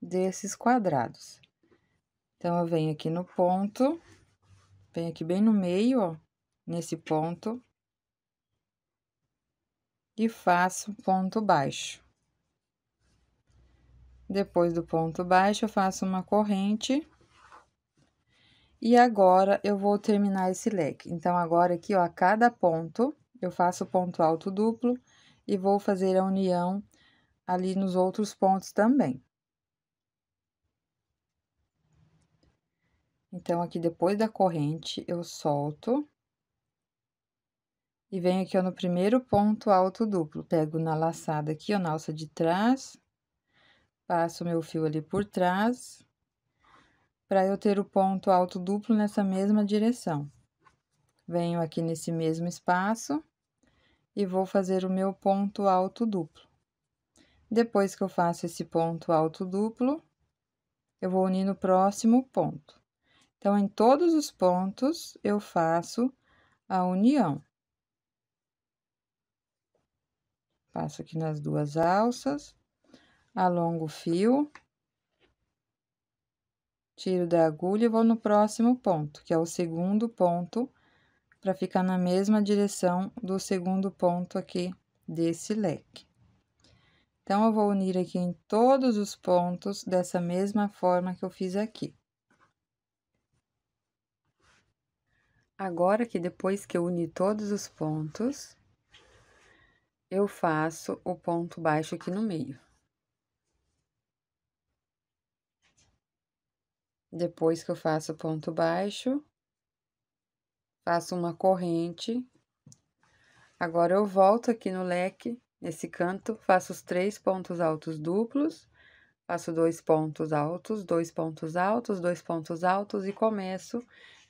desses quadrados. Então, eu venho aqui no ponto, venho aqui bem no meio, ó, nesse ponto, e faço ponto baixo. Depois do ponto baixo, eu faço uma corrente. E agora, eu vou terminar esse leque. Então, agora aqui, ó, a cada ponto, eu faço ponto alto duplo e vou fazer a união ali nos outros pontos também. Então, aqui depois da corrente, eu solto. E venho aqui, ó, no primeiro ponto alto duplo. Pego na laçada aqui, ó, na alça de trás. Passo meu fio ali por trás. Pra eu ter o ponto alto duplo nessa mesma direção. Venho aqui nesse mesmo espaço. E vou fazer o meu ponto alto duplo. Depois que eu faço esse ponto alto duplo, eu vou unir no próximo ponto. Então, em todos os pontos, eu faço a união. Passo aqui nas 2 alças, alongo o fio, tiro da agulha e vou no próximo ponto, que é o segundo ponto, para ficar na mesma direção do segundo ponto aqui desse leque. Então, eu vou unir aqui em todos os pontos dessa mesma forma que eu fiz aqui. Agora que depois que eu uni todos os pontos, eu faço o ponto baixo aqui no meio. Depois que eu faço o ponto baixo, faço uma corrente. Agora, eu volto aqui no leque, nesse canto, faço os 3 pontos altos duplos, faço 2 pontos altos, 2 pontos altos, 2 pontos altos e começo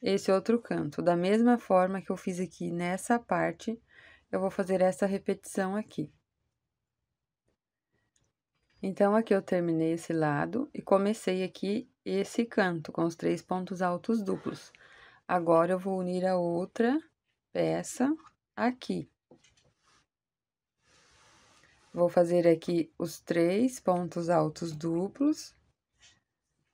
esse outro canto. Da mesma forma que eu fiz aqui nessa parte, eu vou fazer essa repetição aqui. Então, aqui eu terminei esse lado e comecei aqui esse canto com os 3 pontos altos duplos. Agora, eu vou unir a outra peça aqui. Vou fazer aqui os 3 pontos altos duplos.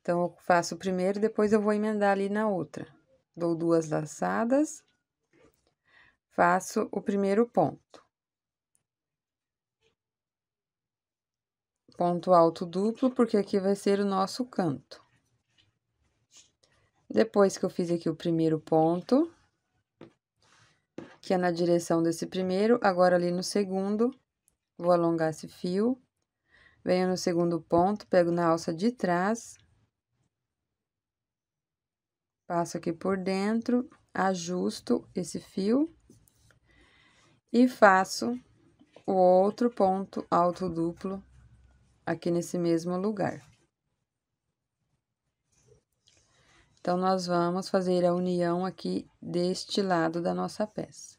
Então, eu faço o primeiro, depois eu vou emendar ali na outra. Dou 2 laçadas, faço o primeiro ponto. Ponto alto duplo, porque aqui vai ser o nosso canto. Depois que eu fiz aqui o primeiro ponto, que é na direção desse primeiro, agora ali no segundo, vou alongar esse fio, venho no segundo ponto, pego na alça de trás, passo aqui por dentro, ajusto esse fio e faço o outro ponto alto duplo aqui nesse mesmo lugar. Então, nós vamos fazer a união aqui deste lado da nossa peça.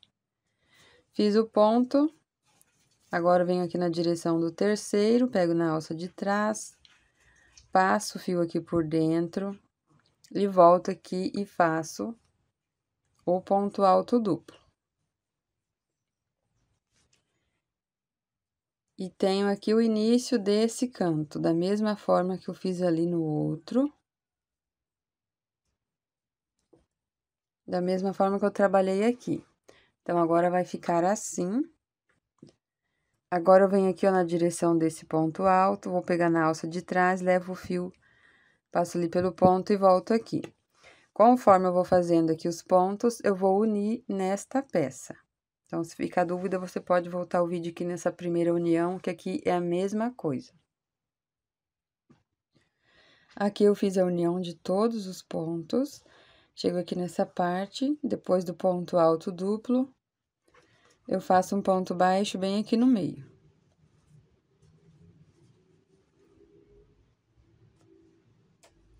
Fiz o ponto, agora venho aqui na direção do terceiro, pego na alça de trás, passo o fio aqui por dentro e volto aqui e faço o ponto alto duplo. E tenho aqui o início desse canto, da mesma forma que eu fiz ali no outro. Da mesma forma que eu trabalhei aqui. Então, agora vai ficar assim. Agora, eu venho aqui, ó, na direção desse ponto alto, vou pegar na alça de trás, levo o fio, passo ali pelo ponto e volto aqui. Conforme eu vou fazendo aqui os pontos, eu vou unir nesta peça. Então, se ficar dúvida, você pode voltar o vídeo aqui nessa primeira união, que aqui é a mesma coisa. Aqui eu fiz a união de todos os pontos. Chego aqui nessa parte, depois do ponto alto duplo, eu faço um ponto baixo bem aqui no meio.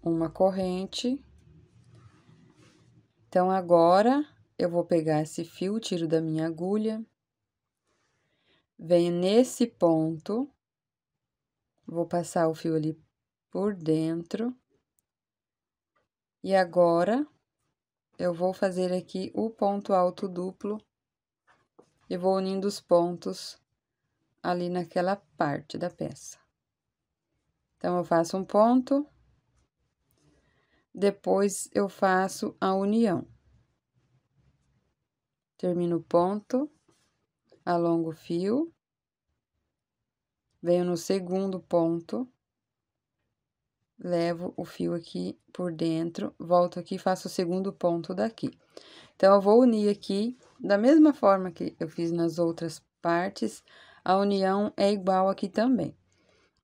Uma corrente. Então, agora, eu vou pegar esse fio, tiro da minha agulha, venho nesse ponto, vou passar o fio ali por dentro. E agora, eu vou fazer aqui o ponto alto duplo e vou unindo os pontos ali naquela parte da peça. Então, eu faço um ponto, depois eu faço a união. Termino o ponto, alongo o fio, venho no segundo ponto, levo o fio aqui por dentro, volto aqui e faço o segundo ponto daqui. Então, eu vou unir aqui, da mesma forma que eu fiz nas outras partes, a união é igual aqui também.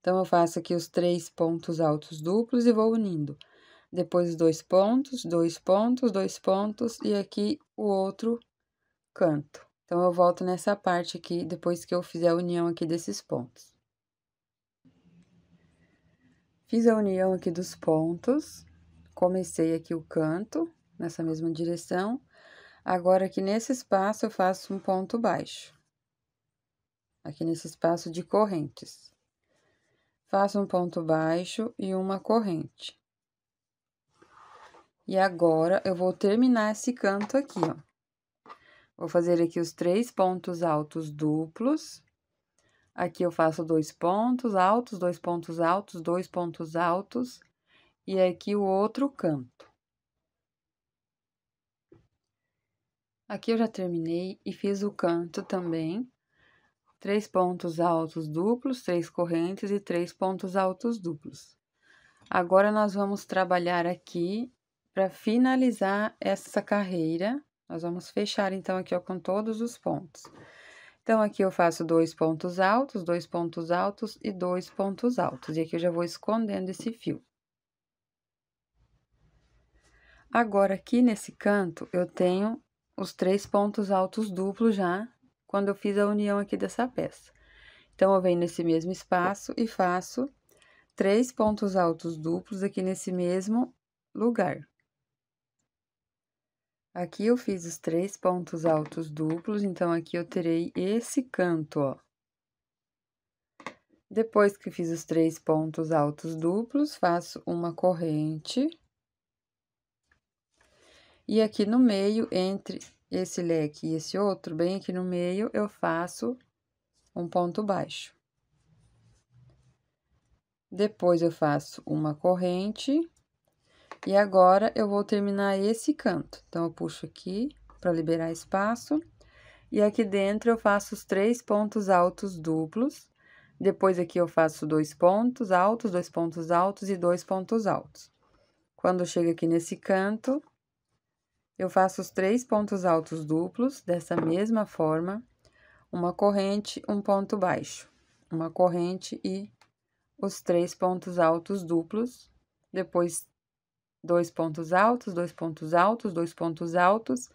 Então, eu faço aqui os 3 pontos altos duplos e vou unindo. Depois, 2 pontos, 2 pontos, 2 pontos, e aqui o outro canto. Então, eu volto nessa parte aqui, depois que eu fizer a união aqui desses pontos. Fiz a união aqui dos pontos, comecei aqui o canto, nessa mesma direção. Agora, aqui nesse espaço, eu faço um ponto baixo. Aqui nesse espaço de correntes. Faço um ponto baixo e uma corrente. E agora, eu vou terminar esse canto aqui, ó. Vou fazer aqui os 3 pontos altos duplos. Aqui eu faço 2 pontos altos, 2 pontos altos, 2 pontos altos. E aqui o outro canto. Aqui eu já terminei e fiz o canto também. 3 pontos altos duplos, 3 correntes e 3 pontos altos duplos. Agora, nós vamos trabalhar aqui para finalizar essa carreira. Nós vamos fechar, então, aqui, ó, com todos os pontos. Então, aqui eu faço 2 pontos altos, 2 pontos altos e 2 pontos altos. E aqui eu já vou escondendo esse fio. Agora, aqui nesse canto, eu tenho os 3 pontos altos duplos já, quando eu fiz a união aqui dessa peça. Então, eu venho nesse mesmo espaço e faço 3 pontos altos duplos aqui nesse mesmo lugar. Aqui eu fiz os 3 pontos altos duplos, então, aqui eu terei esse canto, ó. Depois que fiz os 3 pontos altos duplos, faço uma corrente. E aqui no meio, entre esse leque e esse outro, bem aqui no meio, eu faço um ponto baixo. Depois, eu faço uma corrente. E agora, eu vou terminar esse canto. Então, eu puxo aqui para liberar espaço. E aqui dentro, eu faço os 3 pontos altos duplos. Depois, aqui eu faço 2 pontos altos, 2 pontos altos e 2 pontos altos. Quando chega aqui nesse canto, eu faço os 3 pontos altos duplos, dessa mesma forma, uma corrente, um ponto baixo. Uma corrente e os 3 pontos altos duplos. Depois, 2 pontos altos, 2 pontos altos, 2 pontos altos.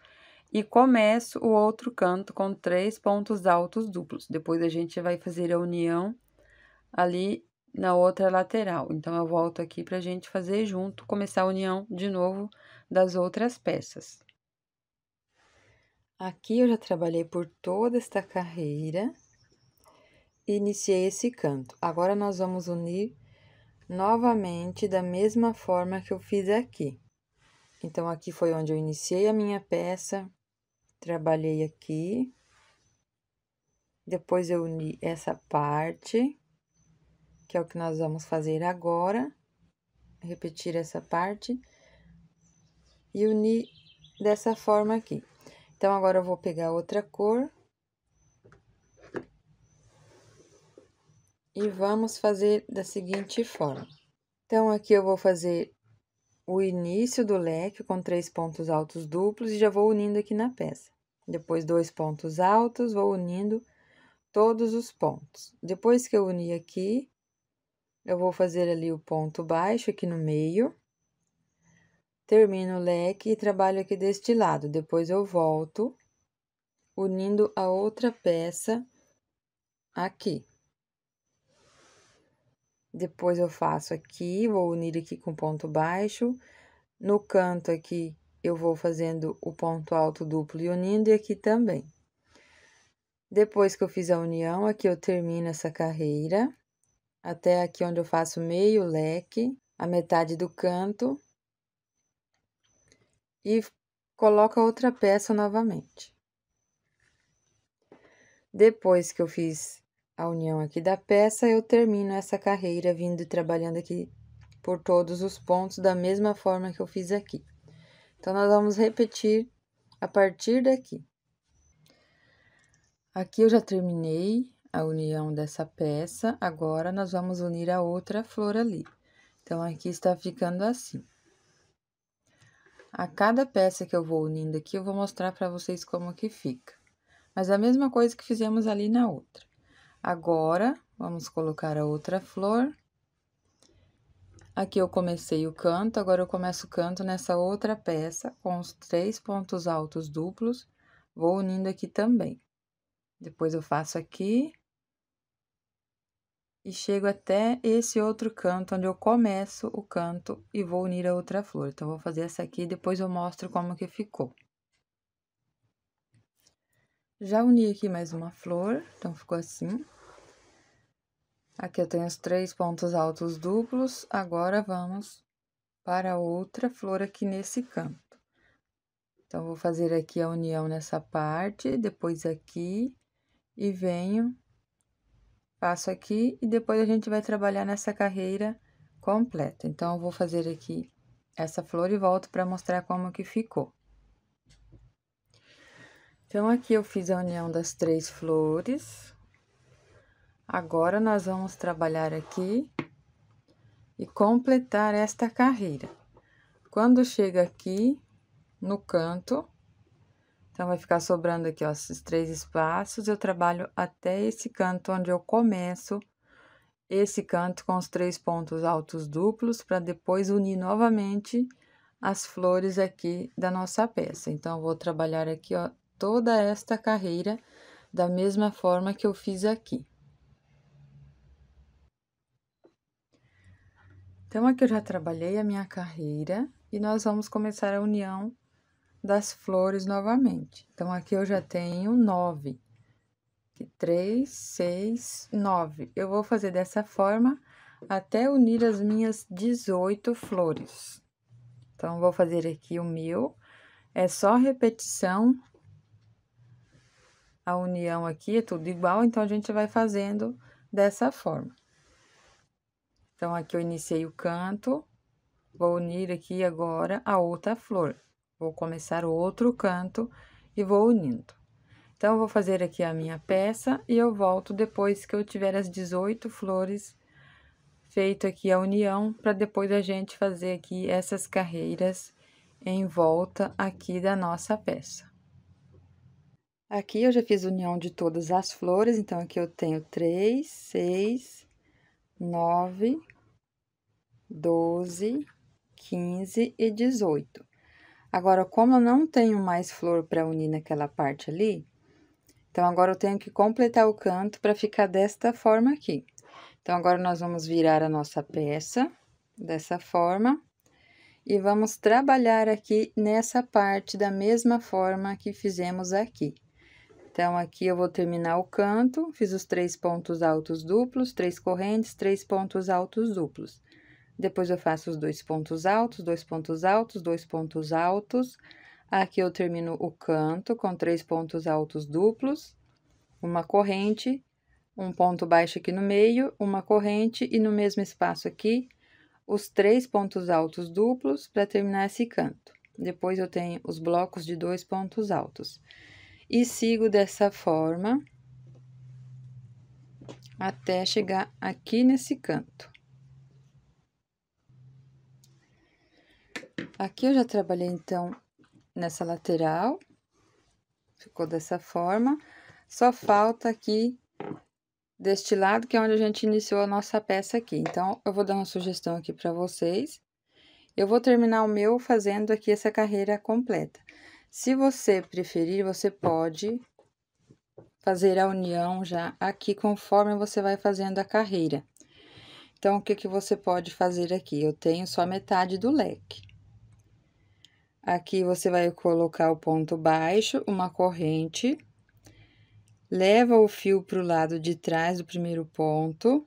E começo o outro canto com 3 pontos altos duplos. Depois, a gente vai fazer a união ali na outra lateral. Então, eu volto aqui pra gente fazer junto, começar a união de novo das outras peças. Aqui, eu já trabalhei por toda esta carreira e iniciei esse canto. Agora, nós vamos unir novamente da mesma forma que eu fiz aqui. Então, aqui foi onde eu iniciei a minha peça, trabalhei aqui. Depois eu uni essa parte, que é o que nós vamos fazer agora. Repetir essa parte e unir dessa forma aqui. Então, agora eu vou pegar outra cor e vamos fazer da seguinte forma. Então, aqui eu vou fazer o início do leque com 3 pontos altos duplos e já vou unindo aqui na peça. Depois, 2 pontos altos, vou unindo todos os pontos. Depois que eu unir aqui, eu vou fazer ali o ponto baixo aqui no meio. Termino o leque e trabalho aqui deste lado. Depois, eu volto, unindo a outra peça aqui. Depois, eu faço aqui, vou unir aqui com ponto baixo. No canto aqui, eu vou fazendo o ponto alto duplo e unindo, e aqui também. Depois que eu fiz a união, aqui eu termino essa carreira, até aqui onde eu faço meio leque, a metade do canto. E coloco a outra peça novamente. Depois que eu fiz a união aqui da peça, eu termino essa carreira vindo e trabalhando aqui por todos os pontos da mesma forma que eu fiz aqui. Então, nós vamos repetir a partir daqui. Aqui eu já terminei a união dessa peça, agora nós vamos unir a outra flor ali. Então, aqui está ficando assim. A cada peça que eu vou unindo aqui, eu vou mostrar para vocês como que fica. Mas a mesma coisa que fizemos ali na outra. Agora, vamos colocar a outra flor. Aqui eu comecei o canto, agora eu começo o canto nessa outra peça, com os 3 pontos altos duplos, vou unindo aqui também. Depois eu faço aqui. E chego até esse outro canto, onde eu começo o canto e vou unir a outra flor. Então, vou fazer essa aqui e depois eu mostro como que ficou. Já uni aqui mais uma flor, então ficou assim. Aqui eu tenho os 3 pontos altos duplos, agora vamos para outra flor aqui nesse canto. Então, vou fazer aqui a união nessa parte, depois aqui, e venho, faço aqui, e depois a gente vai trabalhar nessa carreira completa. Então, eu vou fazer aqui essa flor e volto para mostrar como que ficou. Então, aqui eu fiz a união das 3 flores. Agora, nós vamos trabalhar aqui e completar esta carreira. Quando chega aqui no canto, então, vai ficar sobrando aqui, ó, esses 3 espaços, eu trabalho até esse canto onde eu começo esse canto com os 3 pontos altos duplos, para depois unir novamente as flores aqui da nossa peça. Então, eu vou trabalhar aqui, ó, toda esta carreira da mesma forma que eu fiz aqui. Então, aqui eu já trabalhei a minha carreira e nós vamos começar a união das flores novamente. Então, aqui eu já tenho 9. 3, 6, 9. Eu vou fazer dessa forma até unir as minhas 18 flores. Então, vou fazer aqui o meu, é só repetição. A união aqui é tudo igual, então, a gente vai fazendo dessa forma. Então, aqui eu iniciei o canto, vou unir aqui agora a outra flor. Vou começar o outro canto e vou unindo. Então, eu vou fazer aqui a minha peça e eu volto depois que eu tiver as 18 flores feito aqui a união, para depois a gente fazer aqui essas carreiras em volta aqui da nossa peça. Aqui eu já fiz união de todas as flores, então, aqui eu tenho 3, 6, 9, 12, 15 e 18. Agora, como eu não tenho mais flor para unir naquela parte ali, então, agora eu tenho que completar o canto para ficar desta forma aqui. Então, agora nós vamos virar a nossa peça dessa forma e vamos trabalhar aqui nessa parte da mesma forma que fizemos aqui. Então, aqui eu vou terminar o canto, fiz os 3 pontos altos duplos, 3 correntes, 3 pontos altos duplos. Depois, eu faço os 2 pontos altos, 2 pontos altos, 2 pontos altos. Aqui eu termino o canto com 3 pontos altos duplos. uma corrente, um ponto baixo aqui no meio, uma corrente e no mesmo espaço aqui, os 3 pontos altos duplos para terminar esse canto. Depois, eu tenho os blocos de 2 pontos altos. E sigo dessa forma até chegar aqui nesse canto. Aqui eu já trabalhei, então, nessa lateral, ficou dessa forma. Só falta aqui deste lado, que é onde a gente iniciou a nossa peça aqui. Então, eu vou dar uma sugestão aqui para vocês. Eu vou terminar o meu fazendo aqui essa carreira completa. Se você preferir, você pode fazer a união já aqui, conforme você vai fazendo a carreira. Então, o que que você pode fazer aqui? Eu tenho só metade do leque. Aqui, você vai colocar o ponto baixo, uma corrente, leva o fio para o lado de trás do primeiro ponto,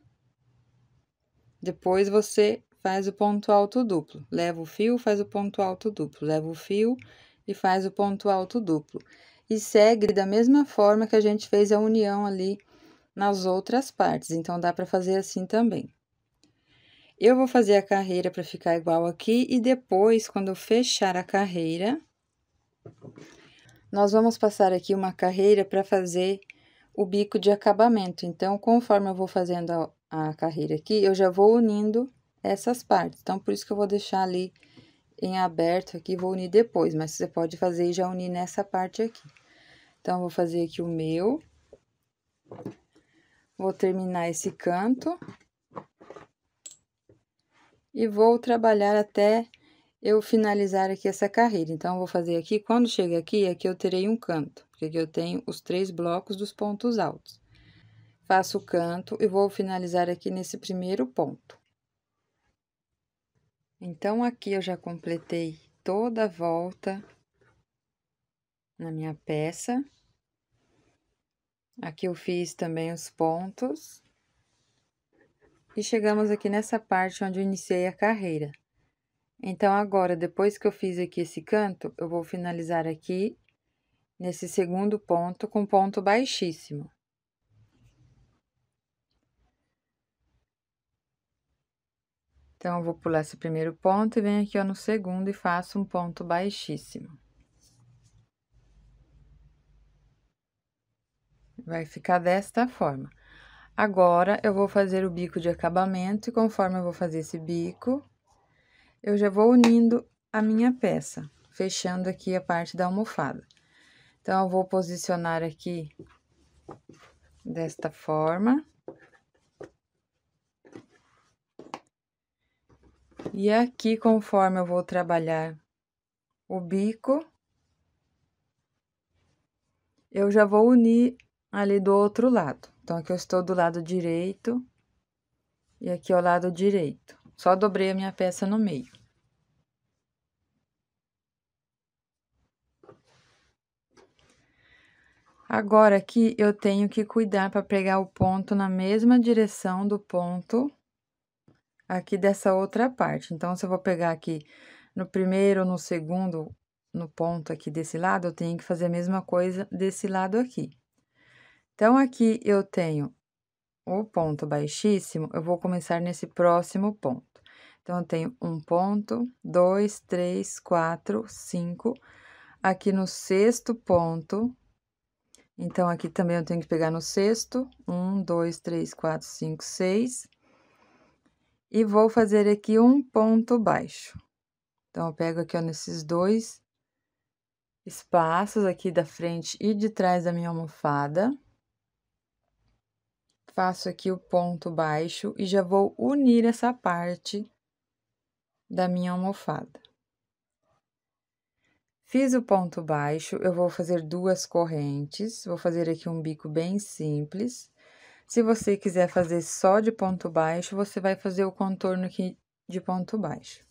depois você faz o ponto alto duplo, leva o fio, faz o ponto alto duplo, leva o fio e faz o ponto alto duplo. E segue da mesma forma que a gente fez a união ali nas outras partes, então, dá para fazer assim também. Eu vou fazer a carreira para ficar igual aqui, e depois, quando eu fechar a carreira, nós vamos passar aqui uma carreira para fazer o bico de acabamento. Então, conforme eu vou fazendo a carreira aqui, eu já vou unindo essas partes. Então, por isso que eu vou deixar ali em aberto aqui, vou unir depois, mas você pode fazer e já unir nessa parte aqui. Então, eu vou fazer aqui o meu. Vou terminar esse canto. E vou trabalhar até eu finalizar aqui essa carreira. Então, eu vou fazer aqui, quando chega aqui, aqui eu terei um canto, porque aqui eu tenho os 3 blocos dos pontos altos. Faço o canto e vou finalizar aqui nesse primeiro ponto. Então, aqui eu já completei toda a volta na minha peça. Aqui eu fiz também os pontos. E chegamos aqui nessa parte onde eu iniciei a carreira. Então, agora, depois que eu fiz aqui esse canto, eu vou finalizar aqui nesse segundo ponto com ponto baixíssimo. Então, eu vou pular esse primeiro ponto e venho aqui, ó, no segundo e faço um ponto baixíssimo. Vai ficar desta forma. Agora, eu vou fazer o bico de acabamento, e conforme eu vou fazer esse bico, eu já vou unindo a minha peça, fechando aqui a parte da almofada. Então, eu vou posicionar aqui desta forma. E aqui, conforme eu vou trabalhar o bico, eu já vou unir ali do outro lado. Então, aqui eu estou do lado direito e aqui ao lado direito. Só dobrei a minha peça no meio. Agora, aqui, eu tenho que cuidar para pegar o ponto na mesma direção do ponto aqui dessa outra parte. Então, se eu vou pegar aqui no primeiro ou no segundo, no ponto aqui desse lado, eu tenho que fazer a mesma coisa desse lado aqui. Então, aqui eu tenho o ponto baixíssimo, eu vou começar nesse próximo ponto. Então, eu tenho um ponto, 2, 3, 4, 5. Aqui no sexto ponto, então, aqui também eu tenho que pegar no sexto, 1, 2, 3, 4, 5, 6. E vou fazer aqui um ponto baixo. Então, eu pego aqui, ó, nesses 2 espaços aqui da frente e de trás da minha almofada. Faço aqui o ponto baixo e já vou unir essa parte da minha almofada. Fiz o ponto baixo, eu vou fazer 2 correntes, vou fazer aqui um bico bem simples. Se você quiser fazer só de ponto baixo, você vai fazer o contorno aqui de ponto baixo.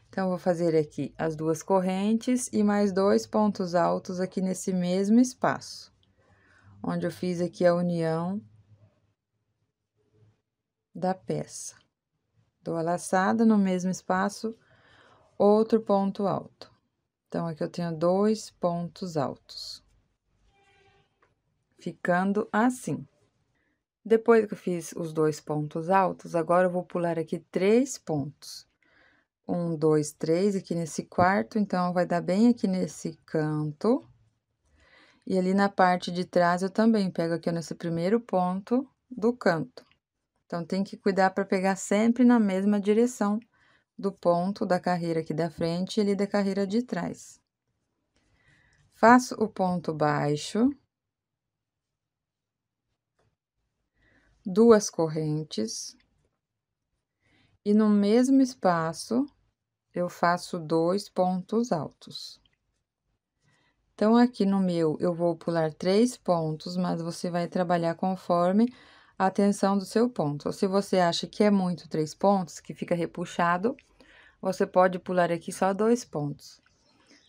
Então, eu vou fazer aqui as 2 correntes e mais 2 pontos altos aqui nesse mesmo espaço, onde eu fiz aqui a união da peça. Dou a laçada no mesmo espaço, outro ponto alto. Então, aqui eu tenho 2 pontos altos. ficando assim. Depois que eu fiz os 2 pontos altos, agora eu vou pular aqui 3 pontos. 1, 2, 3 aqui nesse quarto, então, vai dar bem aqui nesse canto. E ali na parte de trás, eu também pego aqui nesse primeiro ponto do canto. Então, tem que cuidar para pegar sempre na mesma direção do ponto da carreira aqui da frente e ali da carreira de trás. Faço o ponto baixo. 2 correntes. E no mesmo espaço, eu faço 2 pontos altos. Então, aqui no meu, eu vou pular 3 pontos, mas você vai trabalhar conforme a tensão do seu ponto. Ou se você acha que é muito 3 pontos, que fica repuxado, você pode pular aqui só 2 pontos.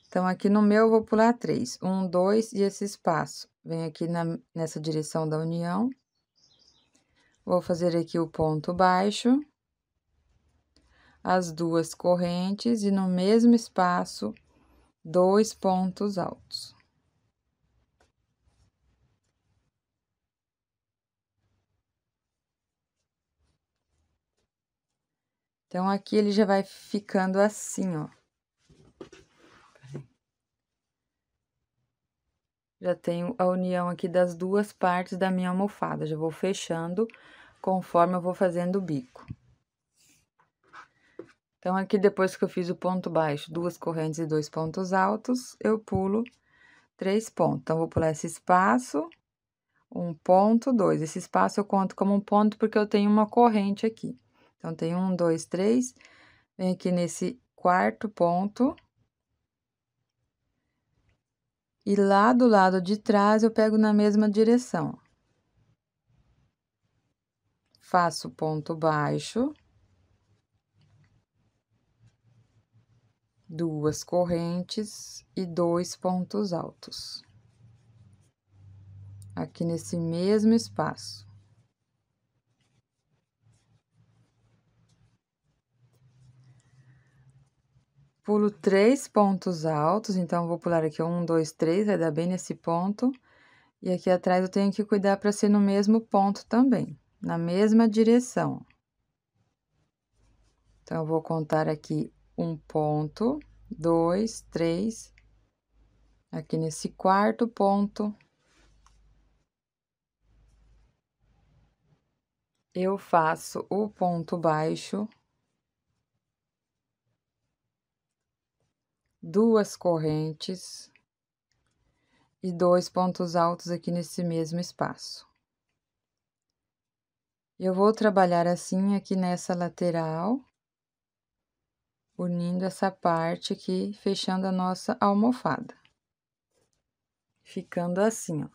Então, aqui no meu, eu vou pular 3. 1, 2, e esse espaço. Vem aqui nessa direção da união. Vou fazer aqui o ponto baixo. As 2 correntes e no mesmo espaço, 2 pontos altos. Então, aqui ele já vai ficando assim, ó. Já tenho a união aqui das 2 partes da minha almofada, já vou fechando conforme eu vou fazendo o bico. Então, aqui depois que eu fiz o ponto baixo, 2 correntes e 2 pontos altos, eu pulo 3 pontos. Então, vou pular esse espaço, 1 ponto, 2. Esse espaço eu conto como um ponto porque eu tenho uma corrente aqui. Então, tem 1, 2, 3, vem aqui nesse quarto ponto. E lá do lado de trás, eu pego na mesma direção. Faço ponto baixo. 2 correntes e 2 pontos altos. Aqui nesse mesmo espaço. Pulo 3 pontos altos, então, vou pular aqui 1, 2, 3, vai dar bem nesse ponto. E aqui atrás eu tenho que cuidar para ser no mesmo ponto também, na mesma direção. Então, eu vou contar aqui 1 ponto, 2, 3. Aqui nesse quarto ponto, eu faço o ponto baixo. 2 correntes e 2 pontos altos aqui nesse mesmo espaço. Eu vou trabalhar assim aqui nessa lateral, unindo essa parte aqui, fechando a nossa almofada. Ficando assim, ó.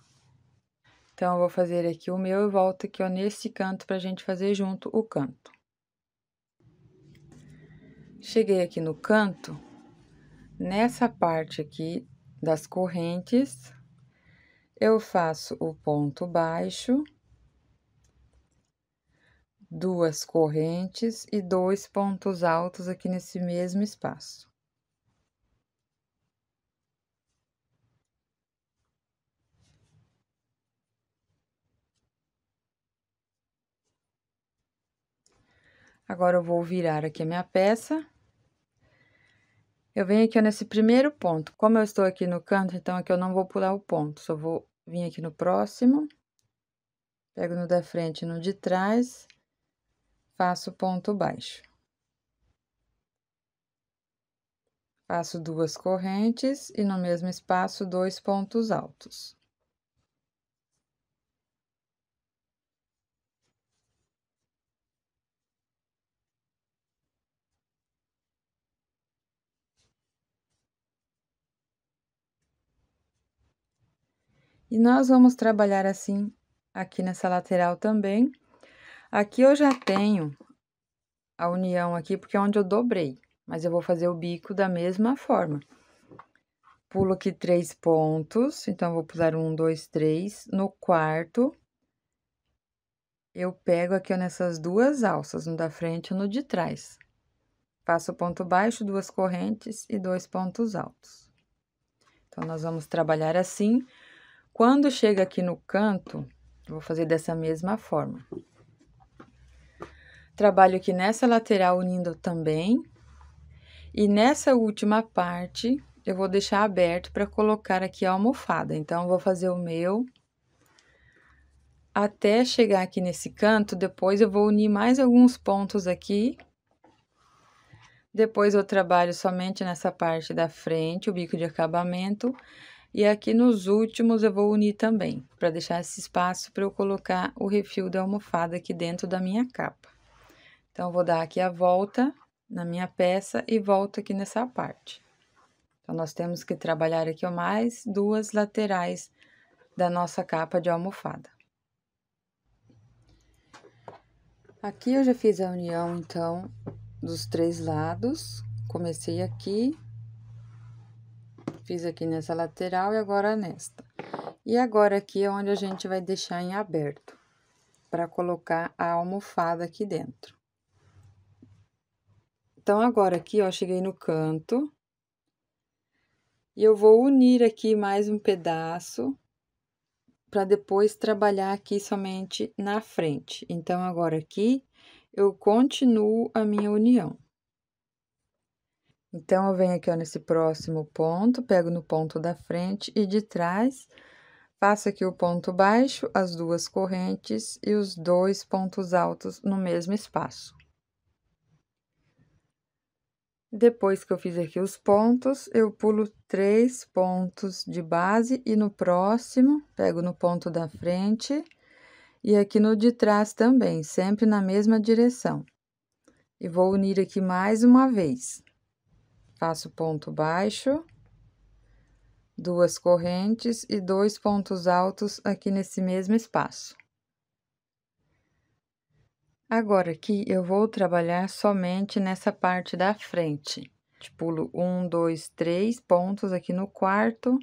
Então, eu vou fazer aqui o meu e volto aqui, ó, nesse canto pra gente fazer junto o canto. Cheguei aqui no canto, nessa parte aqui das correntes, eu faço o ponto baixo, 2 correntes e 2 pontos altos aqui nesse mesmo espaço. Agora, eu vou virar aqui a minha peça. Eu venho aqui, ó, nesse primeiro ponto. Como eu estou aqui no canto, então, aqui eu não vou pular o ponto, só vou vir aqui no próximo. Pego no da frente e no de trás, faço ponto baixo. Faço 2 correntes e no mesmo espaço, 2 pontos altos. E nós vamos trabalhar assim, aqui nessa lateral também. Aqui eu já tenho a união aqui, porque é onde eu dobrei, mas eu vou fazer o bico da mesma forma. Pulo aqui 3 pontos, então, vou pular 1, 2, 3. No quarto, eu pego aqui, ó, nessas 2 alças, no da frente e no de trás. Faço ponto baixo, 2 correntes e 2 pontos altos. Então, nós vamos trabalhar assim, Quando chega aqui no canto, vou fazer dessa mesma forma. Trabalho aqui nessa lateral unindo também. E nessa última parte, eu vou deixar aberto para colocar aqui a almofada. Então, eu vou fazer o meu até chegar aqui nesse canto. Depois, eu vou unir mais alguns pontos aqui. Depois, eu trabalho somente nessa parte da frente, o bico de acabamento. E aqui nos últimos, eu vou unir também, para deixar esse espaço para eu colocar o refil da almofada aqui dentro da minha capa. Então, eu vou dar aqui a volta na minha peça e volto aqui nessa parte. Então, nós temos que trabalhar aqui mais duas laterais da nossa capa de almofada. Aqui eu já fiz a união, então, dos 3 lados. Comecei aqui, fiz aqui nessa lateral e agora nesta. E agora aqui é onde a gente vai deixar em aberto, para colocar a almofada aqui dentro. Então, agora aqui, ó, cheguei no canto. E eu vou unir aqui mais um pedaço, para depois trabalhar aqui somente na frente. Então, agora aqui, eu continuo a minha união. Então, eu venho aqui, ó, nesse próximo ponto, pego no ponto da frente e de trás, faço aqui o ponto baixo, as 2 correntes e os 2 pontos altos no mesmo espaço. Depois que eu fiz aqui os pontos, eu pulo 3 pontos de base e no próximo, pego no ponto da frente e aqui no de trás também, sempre na mesma direção. E vou unir aqui mais uma vez. Faço ponto baixo, 2 correntes e 2 pontos altos aqui nesse mesmo espaço. Agora, aqui, eu vou trabalhar somente nessa parte da frente. Pulo 1, 2, 3 pontos aqui no quarto.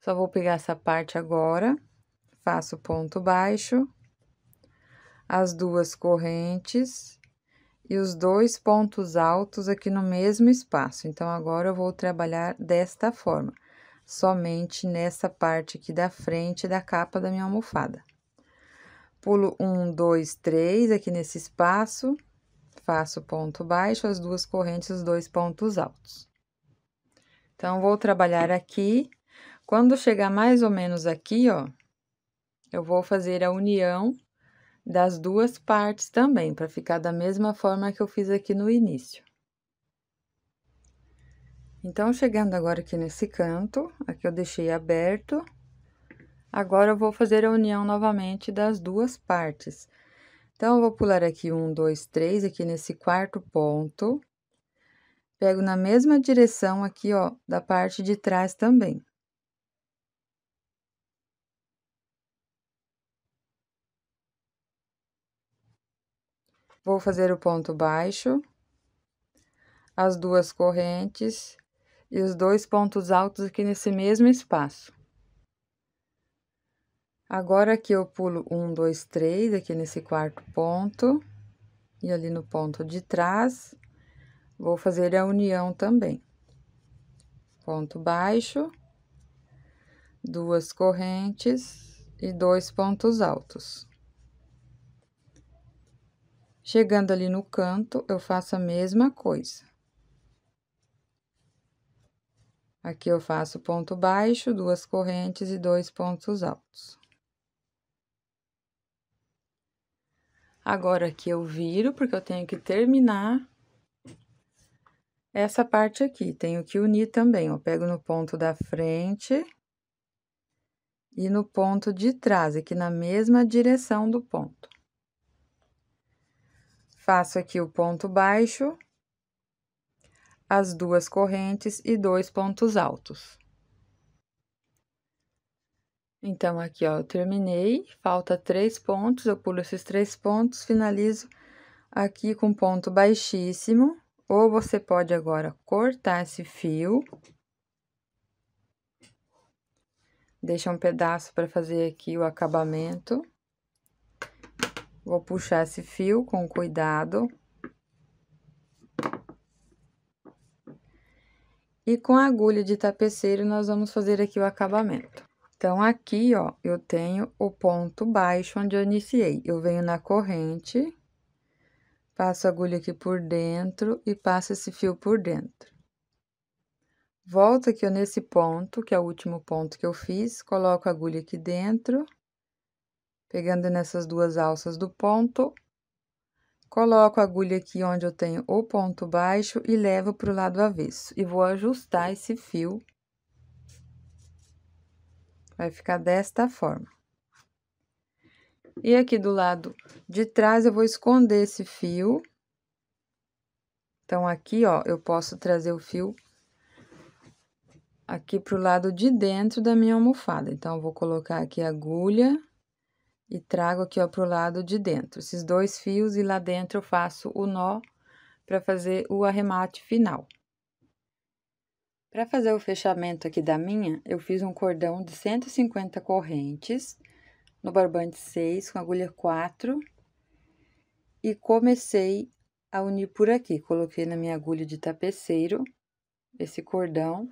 Só vou pegar essa parte agora, faço ponto baixo, as 2 correntes e os 2 pontos altos aqui no mesmo espaço. Então, agora, eu vou trabalhar desta forma, somente nessa parte aqui da frente da capa da minha almofada. Pulo 1, 2, 3 aqui nesse espaço, faço ponto baixo, as 2 correntes, os 2 pontos altos. Então, vou trabalhar aqui. Quando chegar mais ou menos aqui, ó, eu vou fazer a união das 2 partes também, para ficar da mesma forma que eu fiz aqui no início. Então, chegando agora aqui nesse canto, aqui eu deixei aberto. Agora, eu vou fazer a união novamente das 2 partes. Então, eu vou pular aqui 1, 2, 3, aqui nesse quarto ponto. Pego na mesma direção aqui, ó, da parte de trás também. Vou fazer o ponto baixo, as 2 correntes e os 2 pontos altos aqui nesse mesmo espaço. Agora, aqui eu pulo 1, 2, 3, aqui nesse quarto ponto, e ali no ponto de trás, vou fazer a união também. Ponto baixo, 2 correntes e 2 pontos altos. Chegando ali no canto, eu faço a mesma coisa. Aqui eu faço ponto baixo, 2 correntes e 2 pontos altos. Agora, aqui eu viro, porque eu tenho que terminar essa parte aqui. Tenho que unir também, ó. Pego no ponto da frente e no ponto de trás, aqui na mesma direção do ponto. Faço aqui o ponto baixo, as 2 correntes e 2 pontos altos. Então, aqui, ó, eu terminei, falta 3 pontos, eu pulo esses 3 pontos, finalizo aqui com ponto baixíssimo, ou você pode agora cortar esse fio. Deixa um pedaço para fazer aqui o acabamento. Vou puxar esse fio com cuidado. E com a agulha de tapeceiro, nós vamos fazer aqui o acabamento. Então, aqui, ó, eu tenho o ponto baixo onde eu iniciei. Eu venho na corrente, passo a agulha aqui por dentro e passo esse fio por dentro. Volto aqui, ó, nesse ponto, que é o último ponto que eu fiz, coloco a agulha aqui dentro, pegando nessas duas alças do ponto, coloco a agulha aqui onde eu tenho o ponto baixo e levo para o lado avesso. E vou ajustar esse fio. Vai ficar desta forma. E aqui do lado de trás, eu vou esconder esse fio. Então, aqui, ó, eu posso trazer o fio aqui pro lado de dentro da minha almofada. Então, eu vou colocar aqui a agulha e trago aqui, ó, pro lado de dentro. Esses dois fios e lá dentro eu faço o nó para fazer o arremate final. Para fazer o fechamento aqui da minha, eu fiz um cordão de 150 correntes no barbante 6 com agulha 4 e comecei a unir por aqui. Coloquei na minha agulha de tapeceiro esse cordão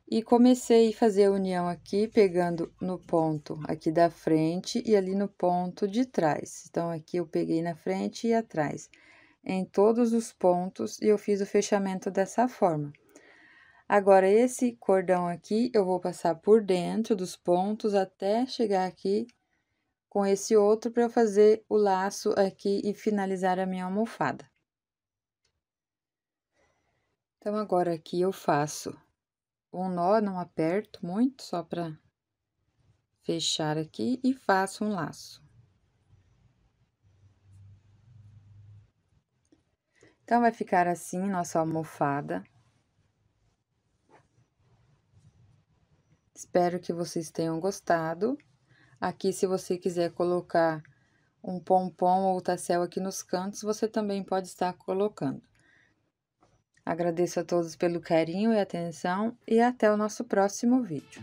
e comecei a fazer a união aqui, pegando no ponto aqui da frente e ali no ponto de trás. Então, aqui eu peguei na frente e atrás, em todos os pontos, e eu fiz o fechamento dessa forma. Agora, esse cordão aqui, eu vou passar por dentro dos pontos até chegar aqui com esse outro para eu fazer o laço aqui e finalizar a minha almofada. Então, agora aqui eu faço um nó, não aperto muito, só para fechar aqui e faço um laço. Então, vai ficar assim nossa almofada. Espero que vocês tenham gostado. Aqui, se você quiser colocar um pompom ou tassel aqui nos cantos, você também pode estar colocando. Agradeço a todos pelo carinho e atenção e até o nosso próximo vídeo.